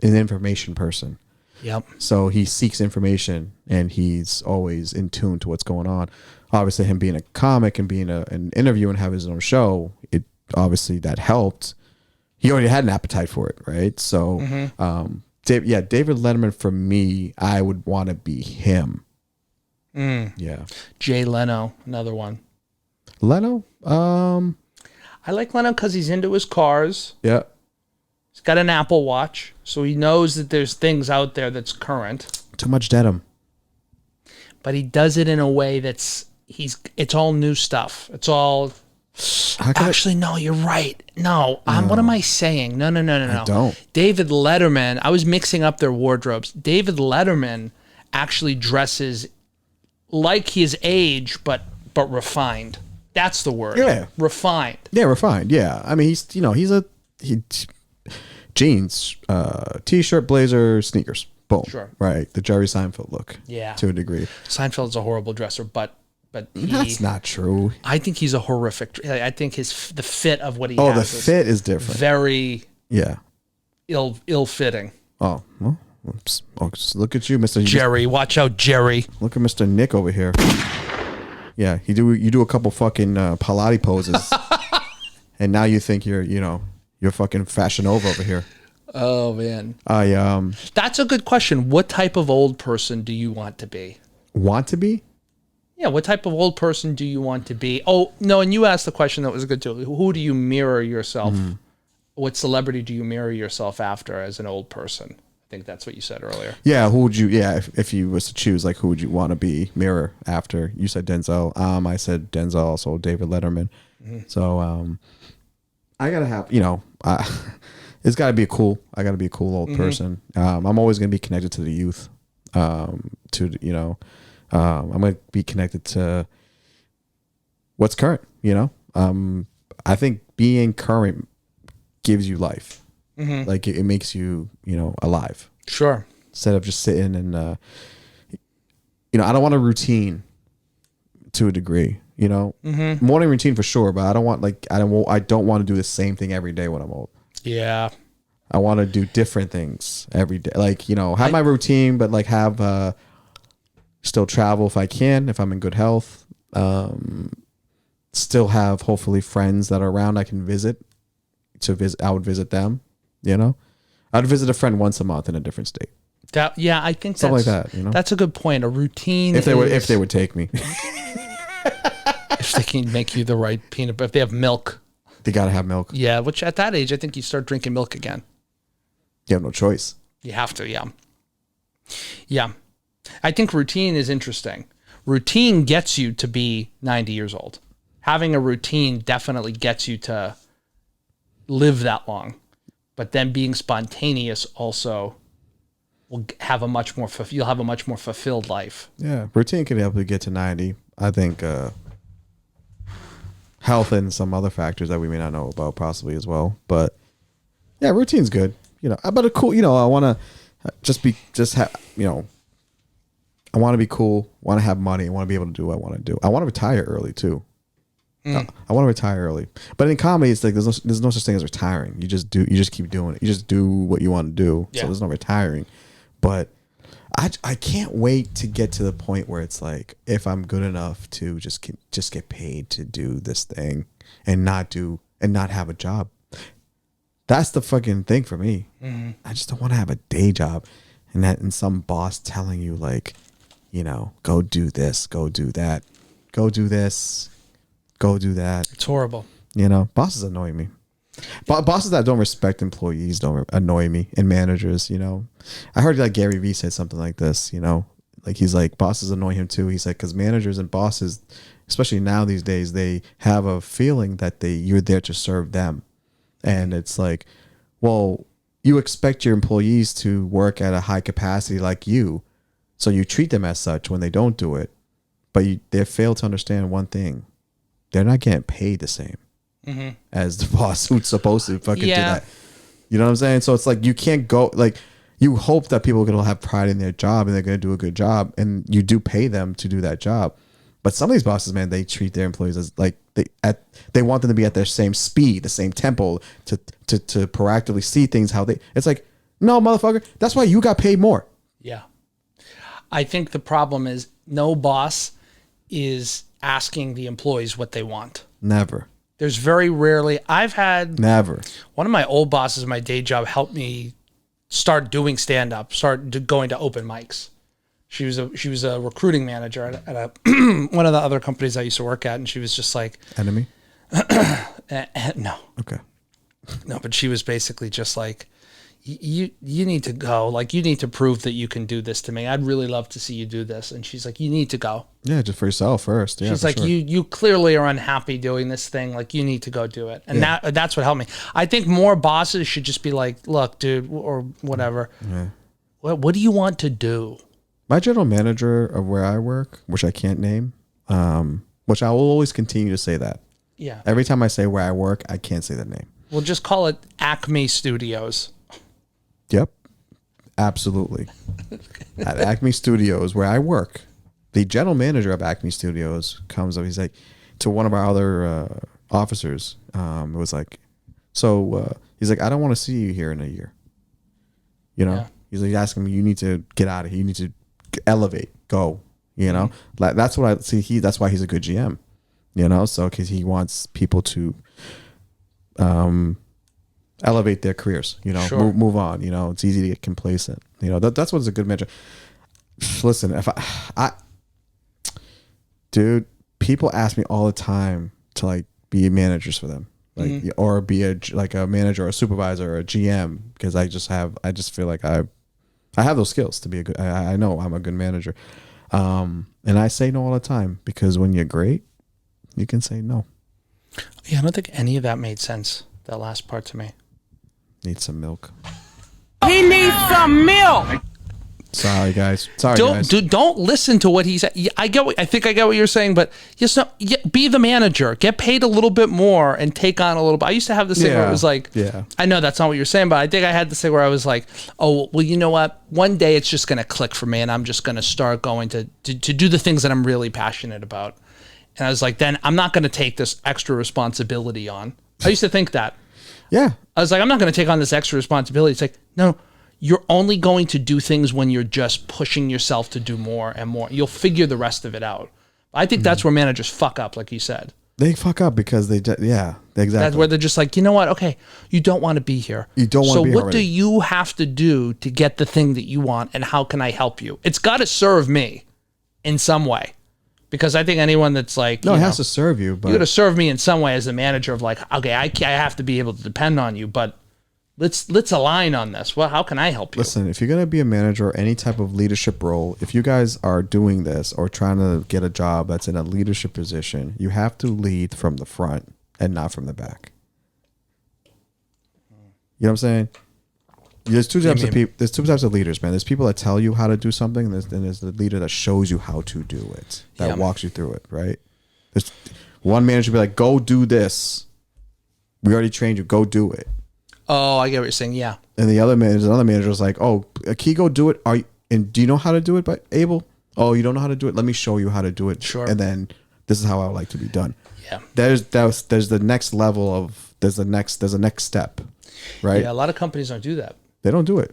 information person. Yep. So he seeks information and he's always in tune to what's going on. Obviously, him being a comic and being an interview and have his own show, it obviously that helped. He already had an appetite for it, right? So, David Letterman for me, I would want to be him. Yeah. Jay Leno, another one. Leno? I like Leno because he's into his cars. Yeah. He's got an Apple Watch, so he knows that there's things out there that's current. Too much denim. But he does it in a way that's it's all new stuff. It's all actually no, you're right. No, what am I saying? No. I don't. David Letterman, I was mixing up their wardrobes. David Letterman actually dresses like his age, but refined. That's the word. Yeah. Refined. Yeah, refined. Yeah. I mean, he's jeans, t-shirt, blazer, sneakers. Boom. Sure. Right. The Jerry Seinfeld look. Yeah. To a degree. Seinfeld's a horrible dresser, but that's not true. I think he's a horrific. I think the fit of what he has. Oh, the fit is different. Very. Yeah. Ill-fitting. Oh, well. Oops. Oh, just look at you, Mr. Jerry. Watch out, Jerry. Look at Mr. Nick over here. Yeah, you do a couple fucking Pilates poses, and now you think you're fucking Fashion Nova over here. Oh man, That's a good question. What type of old person do you want to be? Want to be? Yeah, what type of old person do you want to be? Oh no, and you asked the question that was good too. Who do you mirror yourself? What celebrity do you mirror yourself after as an old person? I think that's what you said earlier. Yeah, who would you? Yeah, if you was to choose, like, who would you want to be mirror after? You said Denzel. I said Denzel. Also David Letterman. So I gotta have it's gotta be I gotta be a cool old person. I'm always gonna be connected to the youth. I'm gonna be connected to what's current. I think being current gives you life. Like it makes you, alive. Sure. Instead of just sitting and, I don't want a routine to a degree, morning routine for sure, but I don't want I don't want to do the same thing every day when I'm old. Yeah. I want to do different things every day. Like, have my routine, but like have, still travel if I can, if I'm in good health, still have hopefully friends that are around I can visit. I would visit them. I'd visit a friend once a month in a different state. I think something like that. That's a good point. A routine. If they would take me, if they can make you the right peanut butter, if they have milk, they gotta have milk. Yeah, which at that age, I think you start drinking milk again. You have no choice. You have to. Yeah. Yeah, I think routine is interesting. Routine gets you to be 90 years old. Having a routine definitely gets you to live that long, but then being spontaneous also will have a much more fulfilled life. Yeah, routine can help you get to 90. I think health and some other factors that we may not know about possibly as well. But yeah, routine's good. But a cool. I want to I want to be cool. Want to have money. I want to be able to do what I want to do. I want to retire early too. I want to retire early, but in comedy, it's like there's no such thing as retiring. You just keep doing it. You just do what you want to do. Yeah. So there's no retiring. But I can't wait to get to the point where it's like, if I'm good enough to just get paid to do this thing and not have a job. That's the fucking thing for me. I just don't want to have a day job and some boss telling you like, go do this, go do that, go do this. Go do that. It's horrible. Bosses annoy me. Bosses that don't respect employees don't annoy me, and managers. I heard like Gary Vee said something like this. Like he's like bosses annoy him too. He's like, because managers and bosses, especially now these days, they have a feeling that you're there to serve them, and it's like, well, you expect your employees to work at a high capacity like you, so you treat them as such when they don't do it, but they fail to understand one thing. They're not getting paid the same as the boss who's supposed to fucking do that. You know what I'm saying? So it's like you can't go like you hope that people are gonna have pride in their job and they're gonna do a good job, and you do pay them to do that job, But some of these bosses, man, they treat their employees as like they want them to be at their same speed, the same tempo to proactively see things how they. It's like, no, motherfucker, that's why you got paid more. Yeah. I think the problem is no boss is asking the employees what they want. Never. There's very rarely. I've had never. One of my old bosses in my day job helped me start doing stand up, going to open mics. She was a recruiting manager at a one of the other companies I used to work at, and she was just like enemy. No. Okay. No, but she was basically just like, you need to go. Like, you need to prove that you can do this to me. I'd really love to see you do this. And she's like, you need to go. Yeah, just for yourself first. Yeah, she's like, sure. you clearly are unhappy doing this thing. Like, you need to go do it. And that's what helped me. I think more bosses should just be like, look, dude, or whatever. Yeah. What do you want to do? My general manager of where I work, which I can't name, which I will always continue to say that. Yeah. Every time I say where I work, I can't say the name. We'll just call it Acme Studios. Yep. Absolutely. At Acme Studios, where I work, the general manager of Acme Studios comes up. He's like, to one of our other officers, it was like, so he's like, I don't want to see you here in a year. You know? Yeah. He's like asking me, you need to get out of here. You need to elevate, go, you know? Like, that's what I see. That's why he's a good GM, you know? So, because he wants people to elevate their careers, you know, sure. move on, you know, it's easy to get complacent, you know, that's what's a good manager. Listen, if I dude, people ask me all the time to like be managers for them, like, or be a manager or a supervisor or a GM, because I just feel like I have those skills to be a good, I know I'm a good manager. And I say no all the time, because when you're great, you can say no. Yeah, I don't think any of that made sense, that last part to me. Need some milk. He needs some milk. Sorry, guys. Don't listen to what he said. I think I get what you're saying, but just be the manager. Get paid a little bit more and take on a little bit. I used to have this thing where it was like, I know that's not what you're saying, but I think I had this thing where I was like, oh, well, you know what? One day it's just going to click for me, and I'm just going to start going to do the things that I'm really passionate about. And I was like, then I'm not going to take this extra responsibility on. I used to think that. Yeah. I was like, I'm not going to take on this extra responsibility. It's like, no, you're only going to do things when you're just pushing yourself to do more and more. You'll figure the rest of it out. I think that's where managers fuck up, like you said. They fuck up because exactly. That's where they're just like, you know what? Okay, you don't want to be here. You don't want to be here. So what do you have to do to get the thing that you want, and how can I help you? It's got to serve me in some way. Because I think anyone that's like, no, it has to serve you, but you got to serve me in some way as a manager of like, okay, I have to be able to depend on you, but let's align on this. Well, how can I help you? Listen, if you're going to be a manager or any type of leadership role, if you guys are doing this or trying to get a job that's in a leadership position, you have to lead from the front and not from the back. You know what I'm saying? There's two types of people. There's two types of leaders, man. There's people that tell you how to do something, and there's the leader that shows you how to do it, that walks you through it, right? There's one manager be like, "Go do this. We already trained you. Go do it." Oh, I get what you're saying. Yeah. And another manager is like, "Oh, can you go do it? And do you know how to do it, but Abel? Oh, you don't know how to do it? Let me show you how to do it. Sure. And then this is how I would like to be done." Yeah. There's the next level of there's a next step, right? Yeah. A lot of companies don't do that. They don't do it.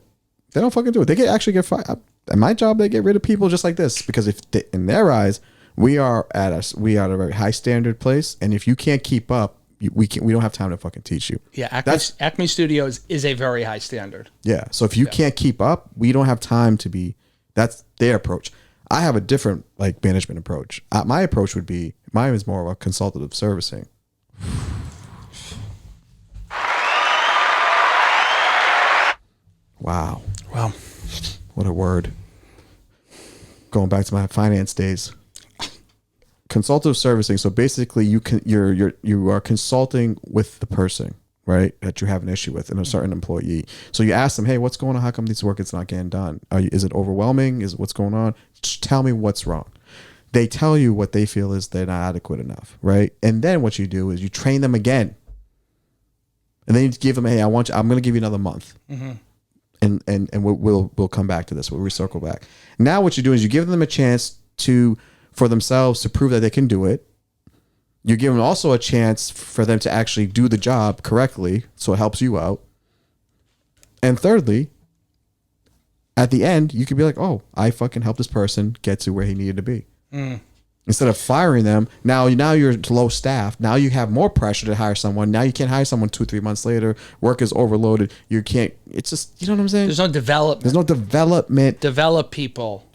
They don't fucking do it. They actually get fired. At my job, they get rid of people just like this, because in their eyes, we are at a very high standard place, and if you can't keep up, we don't have time to fucking teach you. Yeah, Acme Studios is a very high standard. Yeah, so if you can't keep up, we don't have time to be. That's their approach. I have a different like management approach. My approach would be, mine is more of a consultative servicing. Wow. What a word. Going back to my finance days. Consultative servicing. So basically you are consulting with the person, right, that you have an issue with, and a certain employee. So you ask them, hey, what's going on? How come this work is not getting done? Is it overwhelming? Is what's going on? Just tell me what's wrong. They tell you what they feel is they're not adequate enough, right? And then what you do is you train them again. And then you give them, hey, I'm going to give you another month. Mm-hmm. And we'll come back to this. We'll recircle back. Now what you do is you give them a chance for themselves to prove that they can do it. You give them also a chance for them to actually do the job correctly, so it helps you out. And thirdly, at the end, you could be like, oh, I fucking helped this person get to where he needed to be. Instead of firing them, now you're low staff. Now you have more pressure to hire someone. Now you can't hire someone 2-3 months later. Work is overloaded. You can't. It's just, you know what I'm saying? There's no development. There's no development. Develop people.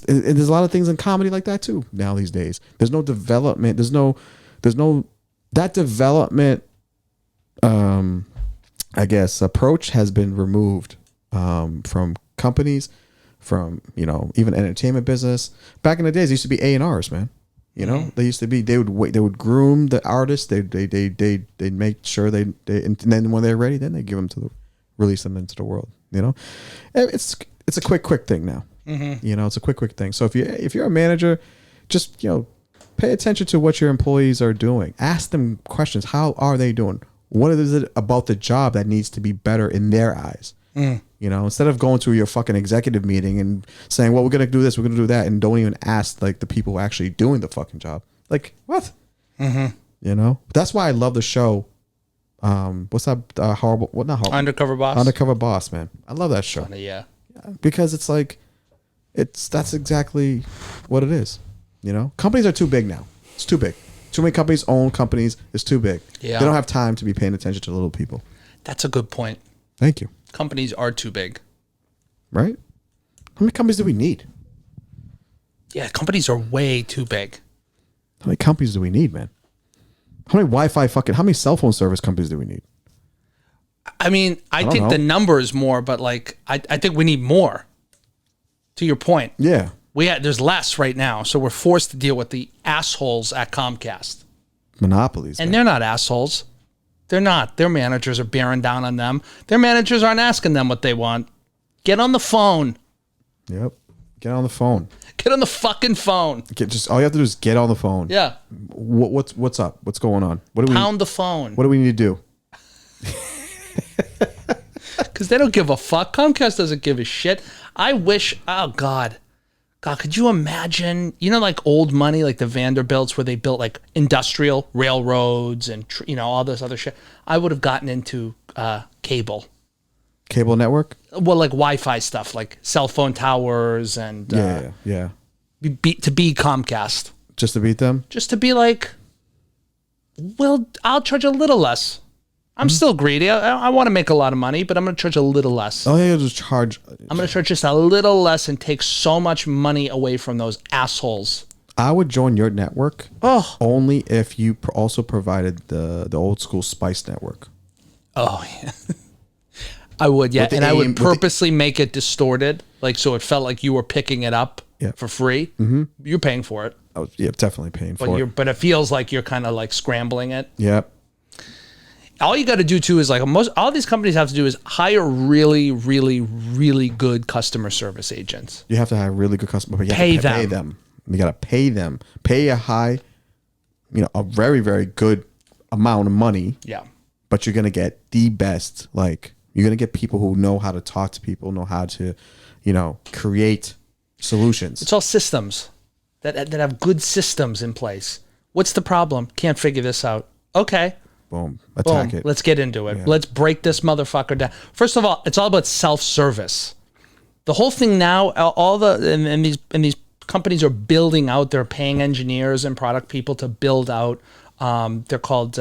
And there's a lot of things in comedy like that too now these days. There's no development. There's no that development. I guess approach has been removed from companies. From, you know, even entertainment business. Back in the days, it used to be A&Rs, man. You know, they used to be, they would groom the artists. They'd make sure and then when they're ready, then they give them release them into the world. You know, it's a quick thing now. You know, it's a quick thing. So if you're a manager, just, you know, pay attention to what your employees are doing. Ask them questions. How are they doing? What is it about the job that needs to be better in their eyes? You know, instead of going to your fucking executive meeting and saying, well, we're going to do this, we're going to do that, and don't even ask like the people actually doing the fucking job. Like, what? You know, that's why I love the show. What's that horrible? What, not horrible? Undercover Boss. Undercover Boss, man. I love that show. Funny, yeah. Because it's like, that's exactly what it is. You know, companies are too big now. It's too big. Too many companies own companies. It's too big. Yeah. They don't have time to be paying attention to little people. That's a good point. Thank you. Companies are too big. Right? How many companies do we need? Yeah, companies are way too big. How many companies do we need, man? How many cell phone service companies do we need? I mean, I don't think know. the number is more, but like, I think we need more. To your point. Yeah. There's less right now, so we're forced to deal with the assholes at Comcast. Monopolies. And man. they're not assholes. They're not. Their managers are bearing down on them. Their managers aren't asking them what they want. Get on the phone. Yep. Get on the phone. Get on the fucking phone. All you have to do is get on the phone. Yeah. What's up? What's going on? Pound the phone. What do we need to do? Because they don't give a fuck. Comcast doesn't give a shit. I wish, oh God, could you imagine, you know, like old money, like the Vanderbilts where they built like industrial railroads and, you know, all this other shit. I would have gotten into cable. Cable network? Well, like Wi-Fi stuff, like cell phone towers and Yeah. to be Comcast. Just to beat them? Just to be like, well, I'll charge a little less. I'm still greedy. I want to make a lot of money, but I'm going to charge a little less. Oh, yeah, just charge. I'm going to charge just a little less and take so much money away from those assholes. I would join your network only if you also provided the old school Spice network. Oh, yeah. I would, yeah. And I would purposely make it distorted, like so it felt like you were picking it up for free. Mm-hmm. You're paying for it. I was, definitely paying for it. But it feels like you're kind of like scrambling it. Yep. All you got to do too is like all these companies have to do is hire really, really, really good customer service agents. You have to have really good customer, but you have to pay them. You got to pay them. Pay a high, a very, very good amount of money. Yeah. But you're going to get the best. Like, you're going to get people who know how to talk to people, know how to, create solutions. It's all systems that have good systems in place. What's the problem? Can't figure this out. Okay. Boom. Attack it. Let's get into it. Yeah. Let's break this motherfucker down. First of all, it's all about self-service. The whole thing now, and these companies are building out. They're paying engineers and product people to build out. They're called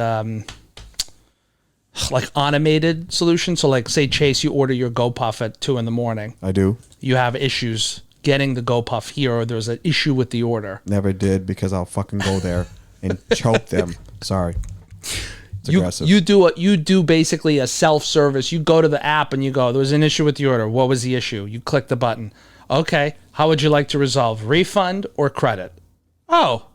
like automated solutions. So, like, say Chase, you order your GoPuff at 2 a.m. I do. You have issues getting the GoPuff here, or there's an issue with the order. Never did, because I'll fucking go there and choke them. Sorry. You do basically a self-service. You go to the app and you go, there was an issue with the order. What was the issue? You click the button. Okay. How would you like to resolve? Refund or credit? Oh.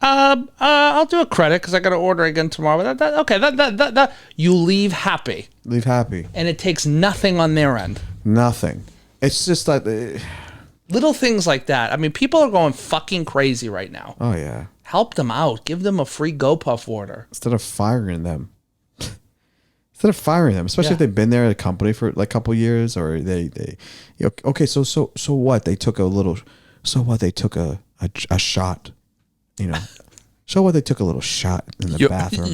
I'll do a credit because I got to order again tomorrow. That you leave happy. Leave happy. And it takes nothing on their end. Nothing. It's just like little things like that. I mean, people are going fucking crazy right now. Oh yeah. Help them out. Give them a free GoPuff order. Instead of firing them. Especially if they've been there at a company for like a couple years, or they okay, so what? They took a a shot, show where they took a little shot in the bathroom.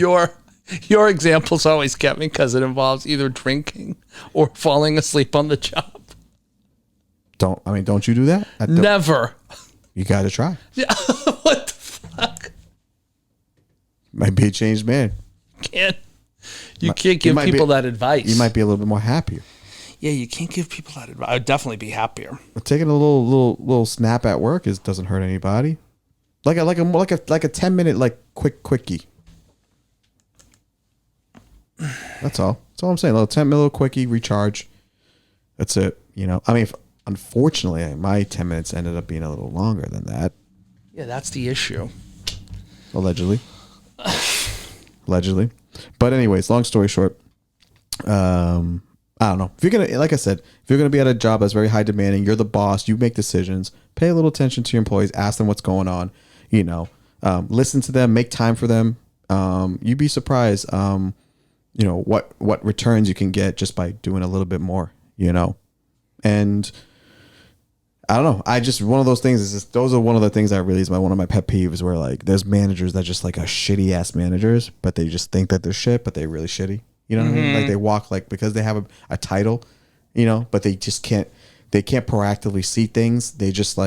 Your examples always get me because it involves either drinking or falling asleep on the job. Don't you do that? Never. You got to try. Yeah. What the fuck? Might be a changed man. You can't give people that advice. You might be a little bit more happier. Yeah, you can't give people that advice. I'd definitely be happier. But taking a little snap at work doesn't hurt anybody. Like a 10-minute quickie. That's all. That's all I'm saying. A little 10-minute quickie recharge. That's it. Unfortunately, my 10 minutes ended up being a little longer than that. Yeah, that's the issue. Allegedly. But anyways, long story short, I don't know. If you're gonna, like I said, if you're gonna be at a job that's very high demanding, you're the boss. You make decisions. Pay a little attention to your employees. Ask them what's going on. Listen to them. Make time for them. You'd be surprised. What returns you can get just by doing a little bit more. And I don't know. One of those things is just, those are one of the things that really is one of my pet peeves where there's managers that just are shitty ass managers, but they just think that they're shit, but they're really shitty. You know what I mean? They walk because they have a title, but they just can't proactively see things. They just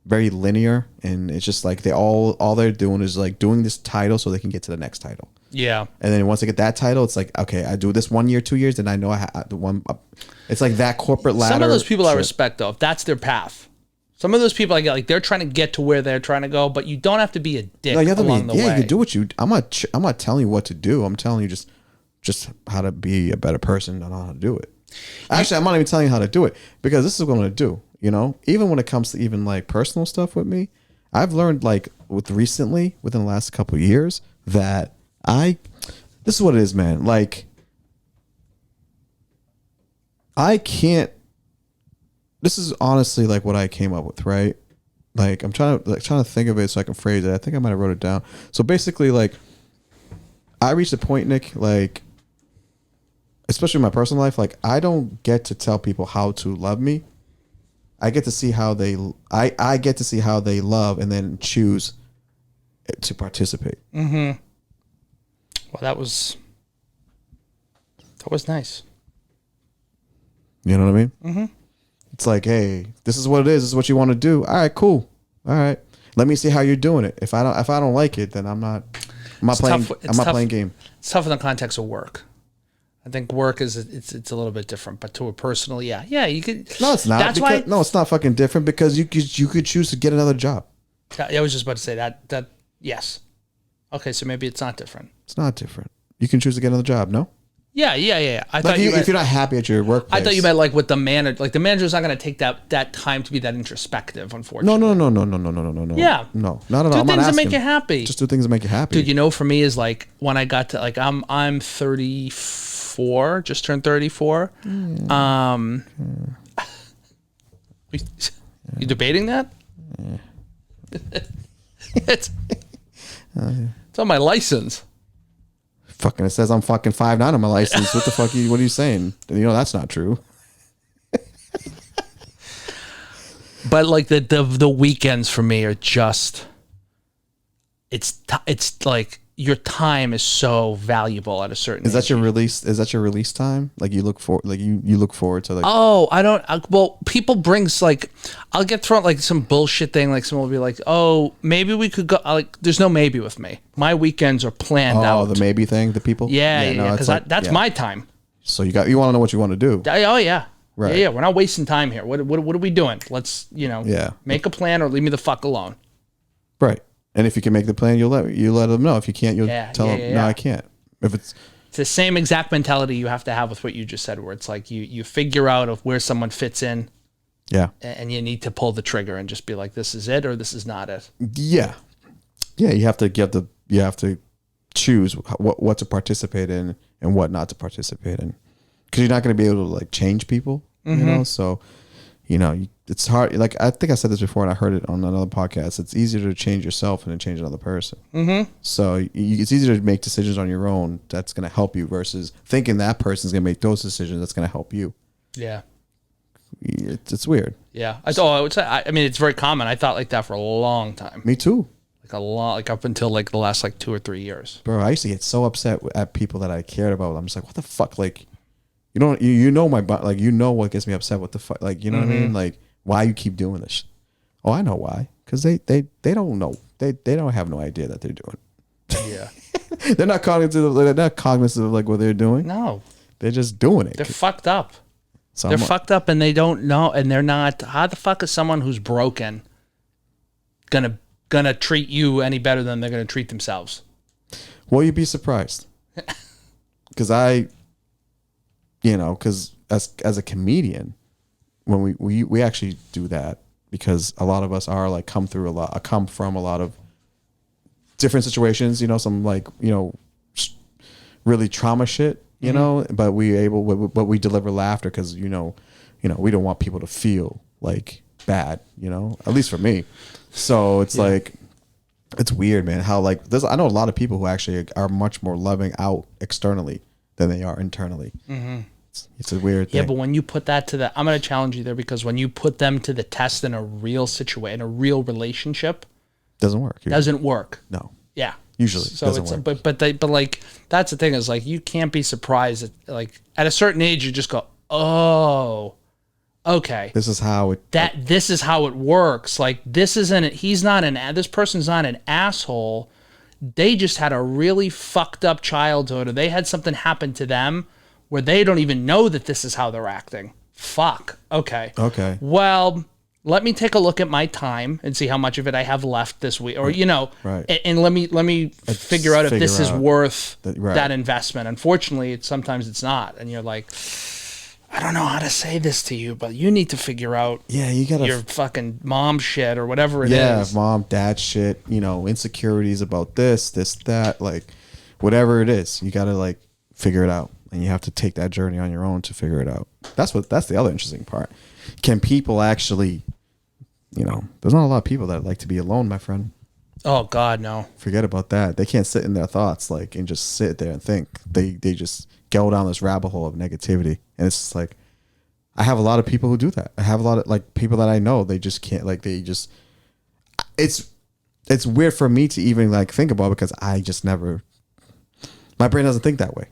very linear, and it's just they all they're doing is doing this title so they can get to the next title. Yeah. And then once I get that title, it's okay, I do this 1 year, 2 years, then I know the one. It's that corporate ladder. Some of those people shit. I respect, though, if that's their path. Some of those people I get, they're trying to get to where they're trying to go, but you don't have to be a dick along the way. Yeah, you can do what you. I'm not telling you what to do. I'm telling you just how to be a better person and how to do it. Actually, I'm not even telling you how to do it, because this is what I'm going to do. Even when it comes to even personal stuff with me, I've learned within the last couple of years that this is what it is, man. I can't. This is honestly what I came up with, right? I'm trying to think of it so I can phrase it. I think I might have wrote it down. So basically, I reached a point, Nick, especially in my personal life, I don't get to tell people how to love me. I get to see how they. I get to see how they love, and then choose to participate. Mm-hmm. Well, that was nice. You know what I mean? Mm-hmm. It's hey, this is what it is. This is what you want to do. All right, cool. All right, let me see how you're doing it. If I don't like it, then I'm not playing. I'm not playing game. It's tough in the context of work. I think work is it's a little bit different, but to a personal, yeah, you could. No, it's not. That's why. No, it's not fucking different, because you could choose to get another job. I was just about to say that yes. Okay, so maybe it's not different. It's not different. You can choose to get another job. No. Yeah. I thought if you're not happy at your workplace. I thought you meant with the manager. The manager's not going to take that time to be that introspective. Unfortunately. No. Yeah. No, not at all. Do things that make you happy. Just do things that make you happy. Dude, for me is when I got to I'm 34, just turned 34. You debating that? It's on my license. Fucking, it says I'm fucking 5'9" on my license. What the fuck? What are you saying? That's not true. But the weekends for me are just. It's your time is so valuable at a certain. Is that your release? Is that your release time? You look for you look forward to Oh, I don't. Well, people brings I'll get thrown some bullshit thing. Someone will be oh, maybe we could go. There's no maybe with me. My weekends are planned out. Oh, the maybe thing, the people. Yeah, because that's my time. So you want to know what you want to do. Oh yeah. Right. Yeah. We're not wasting time here. What are we doing? Let's make a plan or leave me the fuck alone. Right. And if you can make the plan, you let them know. If you can't, you'll tell them, no, I can't. If it's the same exact mentality you have to have with what you just said, where it's you figure out of where someone fits in. Yeah. And you need to pull the trigger and just be this is it or this is not it. Yeah. Yeah. You have to choose what to participate in and what not to participate in, because you're not going to be able to change people, so, it's hard. I think I said this before and I heard it on another podcast. It's easier to change yourself than to change another person. Mm-hmm. So it's easier to make decisions on your own. That's going to help you versus thinking that person's going to make those decisions. That's going to help you. Yeah. it's weird. Yeah. I mean, it's very common. I thought like that for a long time. Me too. Like up until like the last like 2 or 3 years. Bro, I used to get so upset at people that I cared about. I'm just like, what the fuck? Like, you know my butt. Like, you know what gets me upset. What the fuck? Like, you know what I mean? Like, why you keep doing this? Oh, I know why. Because they don't know. They don't have no idea that they're doing. Yeah. They're not cognizant of like what they're doing. No. They're just doing it. They're fucked up. So They're fucked up and they don't know, and they're not. How the fuck is someone who's broken gonna treat you any better than they're gonna treat themselves? Well, you'd be surprised. Because as a comedian, when we actually do that, because a lot of us are like come from a lot of different situations, some like, really trauma shit, but we deliver laughter because, we don't want people to feel like bad, at least for me. So it's like, it's weird, man, how like I know a lot of people who actually are much more loving out externally than they are internally. Mm-hmm. It's a weird thing. Yeah, but when you put that I'm going to challenge you there, because when you put them to the test in a real situation, in a real relationship, doesn't work. Doesn't work. No. Yeah. Usually so doesn't it's work. But like that's the thing, is like you can't be surprised at, like at a certain age you just go, oh, okay, this is how it works. Like this person's not an asshole. They just had a really fucked up childhood, or they had something happen to them where they don't even know that this is how they're acting. Fuck. Okay. Well, let me take a look at my time and see how much of it I have left this week, or right. and let me figure out if this is worth right. that investment. Unfortunately, sometimes it's not, and you're like, I don't know how to say this to you, but you need to figure out you gotta your fucking mom shit or whatever it is. Yeah, mom, dad shit, insecurities about this, that, like whatever it is, you gotta like figure it out. And you have to take that journey on your own to figure it out. That's the other interesting part. Can people actually, there's not a lot of people that like to be alone, my friend. Oh God, no. Forget about that. They can't sit in their thoughts and just sit there and think. They just go down this rabbit hole of negativity. And it's just like, I have a lot of people who do that. I have a lot of like people that I know, they just can't, it's weird for me to even like think about, because I just never, my brain doesn't think that way.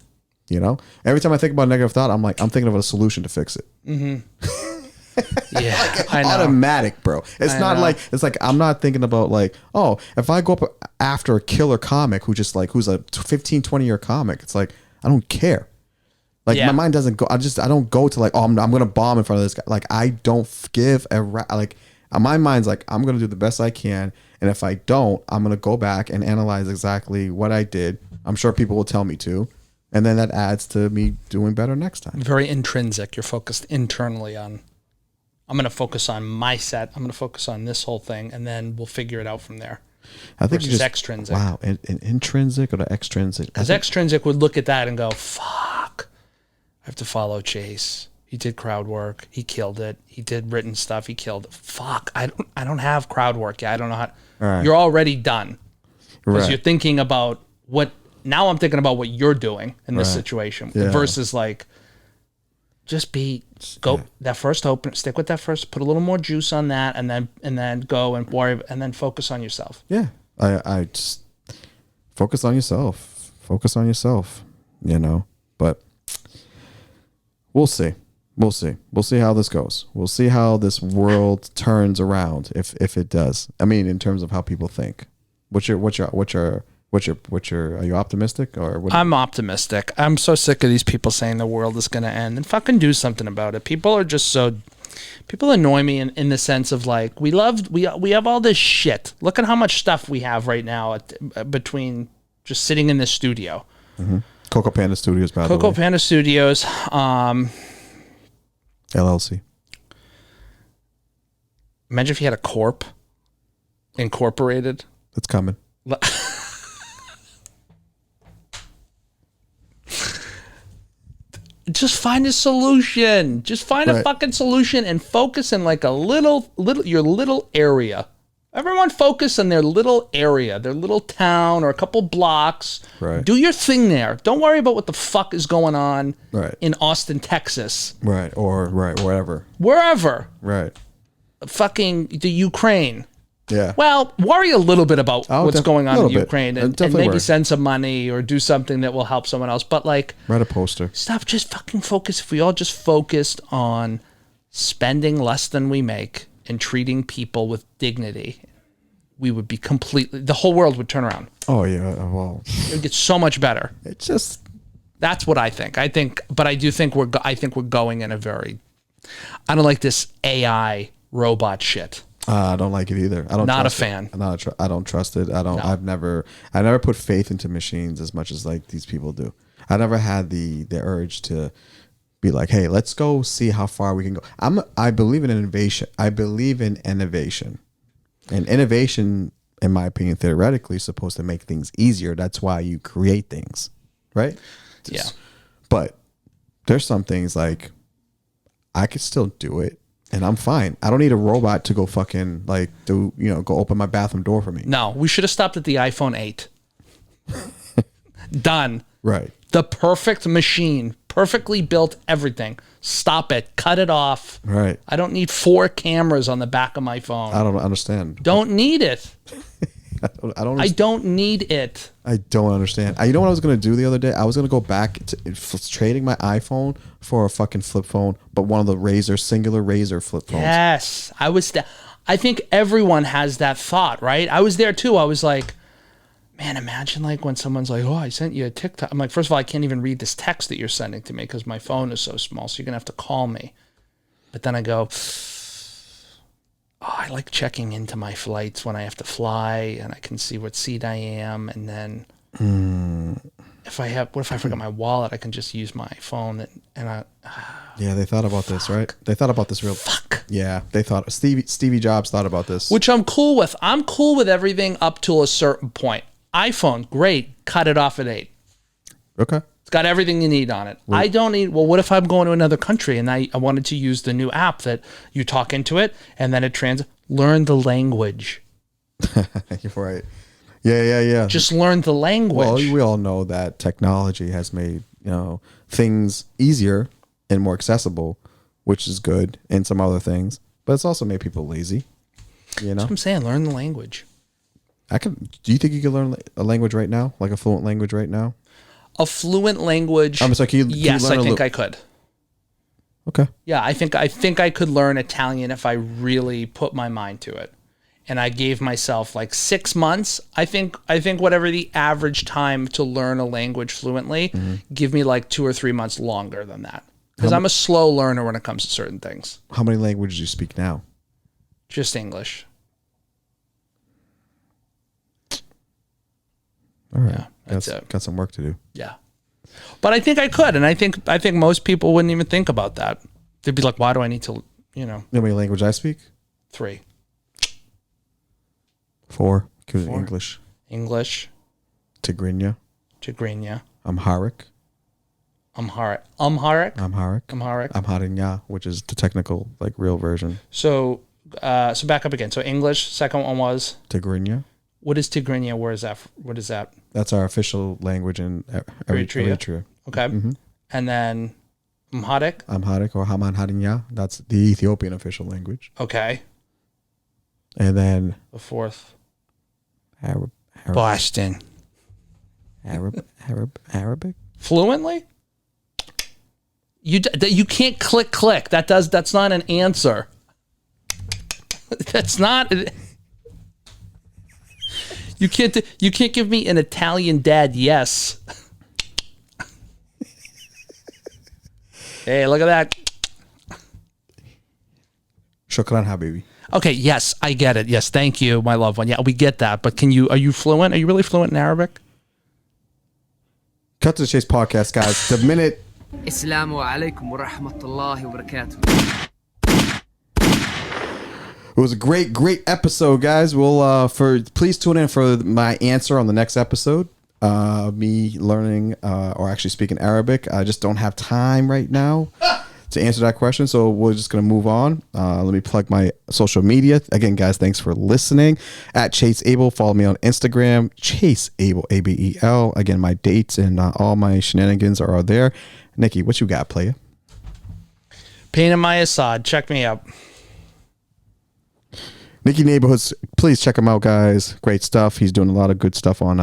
Every time I think about a negative thought, I'm thinking of a solution to fix it. Mm-hmm. Yeah, I know. Automatic, bro. It's not like I'm not thinking about like, oh, if I go up after a killer comic who's a 15, 20 year comic, it's like, I don't care. Like my mind doesn't go. I don't go to like, oh, I'm gonna bomb in front of this guy. Like I don't give a like. My mind's like, I'm gonna do the best I can, and if I don't, I'm gonna go back and analyze exactly what I did. I'm sure people will tell me to. And then that adds to me doing better next time. Very intrinsic. You're focused internally on, I'm going to focus on my set. I'm going to focus on this whole thing, and then we'll figure it out from there. I think versus extrinsic. Wow, an intrinsic or the extrinsic? Because extrinsic would look at that and go, fuck, I have to follow Chase. He did crowd work. He killed it. He did written stuff. He killed it. Fuck, I don't have crowd work yet. I don't know how. Right. You're already done. Because right. you're thinking about now I'm thinking about what you're doing in this situation versus like, that first open, stick with that first, put a little more juice on that, and then go and worry, and then focus on yourself. Yeah. I just focus on yourself, but we'll see. We'll see how this goes. We'll see how this world turns around if it does. I mean, in terms of how people think. Are you optimistic or what? I'm optimistic. I'm so sick of these people saying the world is going to end, and fucking do something about it. People annoy me in the sense of like, we have all this shit. Look at how much stuff we have right now between just sitting in this studio. Mm-hmm. Coco Panda Studios, by the way. Coco Panda Studios. LLC. Imagine if you had a corp incorporated. That's coming. Just find a solution. Just find a fucking solution and focus in like a little your little area. Everyone focus on their little area, their little town or a couple blocks. Right. Do your thing there. Don't worry about what the fuck is going on Right. in Austin, Texas. Right. Or wherever. Wherever. Right. Fucking the Ukraine. Yeah. Well, worry a little bit about what's going on in little bit. Ukraine and Definitely maybe worry. send some money or do something that will help someone else. But like, Write a poster. stop, just fucking focus. If we all just focused on spending less than we make and treating people with dignity, we would be the whole world would turn around. Oh yeah. Well, It would get so much better. it's just. That's what I think. But I do think we're going in a very, I don't like this AI robot shit. I don't like it either. I don't. Not trust a fan. It. I don't trust it. I don't. No. I never put faith into machines as much as like these people do. I never had the urge to be like, hey, let's go see how far we can go. I believe in innovation. I believe in innovation, and innovation, in my opinion, theoretically, is supposed to make things easier. That's why you create things, right? Yeah. But there's some things like I could still do it. And I'm fine. I don't need a robot to go fucking like go open my bathroom door for me. No, we should have stopped at the iPhone 8. Done. Right. The perfect machine, perfectly built everything. Stop it. Cut it off. Right. I don't need 4 cameras on the back of my phone. I don't understand. Don't need it. I don't need it. I don't understand. You know what I was gonna do the other day? I was gonna go back to trading my iPhone for a fucking flip phone, but one of the singular Razor flip phones. Yes. I think everyone has that thought, right? I was there too. I was like, man, imagine like when someone's like, oh, I sent you a TikTok. I'm like, first of all, I can't even read this text that you're sending to me because my phone is so small. So you're going to have to call me. But then I go, I like checking into my flights when I have to fly and I can see what seat I am. And then what if I forgot my wallet? I can just use my phone Yeah, they thought about this, right? They thought about this real. Fuck. Yeah, they thought Stevie Jobs thought about this. Which I'm cool with. I'm cool with everything up to a certain point. iPhone, great. Cut it off at 8. Okay. It's got everything you need on it. I don't need, what if I'm going to another country and I wanted to use the new app that you talk into it and then it learn the language. You're right. Yeah. Just learn the language. Well, we all know that technology has made things easier and more accessible, which is good, and some other things. But it's also made people lazy. That's what I'm saying. Learn the language. Do you think you can learn a language right now, like a fluent language right now? A fluent language. I'm sorry. Yes, I think I could. Okay. Yeah, I think I could learn Italian if I really put my mind to it. And I gave myself like 6 months. I think whatever the average time to learn a language fluently, give me like 2 or 3 months longer than that. Because I'm a slow learner when it comes to certain things. How many languages do you speak now? Just English. All right. Yeah, that's it. Got some work to do. Yeah. But I think I could, and I think most people wouldn't even think about that. They'd be like, why do I need to, You know how many language I speak? 3. 4. 4. English. English. Tigrinya. Amharic. Amharinya, which is the technical, like, real version. So back up again. So English, second one was? Tigrinya. What is Tigrinya? Where is that? What is that? That's our official language in Eritrea. Okay. And then Amharic or Hamanharinya. That's the Ethiopian official language. Okay. And then The fourth. Arab. Boston. Arabic. Fluently? You can't click. That's not an answer. That's not. You can't give me an Italian dad yes. Hey, look at that. Shukran habibi. Okay, yes, I get it. Yes, thank you, my loved one. Yeah, we get that. But are you fluent? Are you really fluent in Arabic? Cut to the Chase podcast, guys. The minute. Assalamu alaikum wa rahmatullahi wa barakatuh. It was a great episode, guys. Please tune in for my answer on the next episode. Me learning or actually speaking Arabic. I just don't have time right now to answer that question. So we're just going to move on. Let me plug my social media. Again, guys, thanks for listening. At Chase Abel, follow me on Instagram, Chase Abel, ABEL. Again, my dates and all my shenanigans are there. Nicky, what you got, player? Pain in my Assad. Check me out. Nicky Neighborhoods, please check him out, guys. Great stuff. He's doing a lot of good stuff on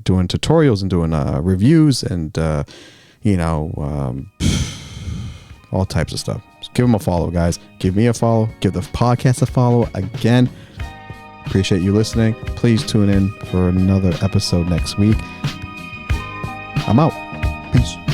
doing tutorials and doing reviews and all types of stuff. Just give him a follow, guys. Give me a follow. Give the podcast a follow. Again, appreciate you listening. Please tune in for another episode next week. I'm out. Peace.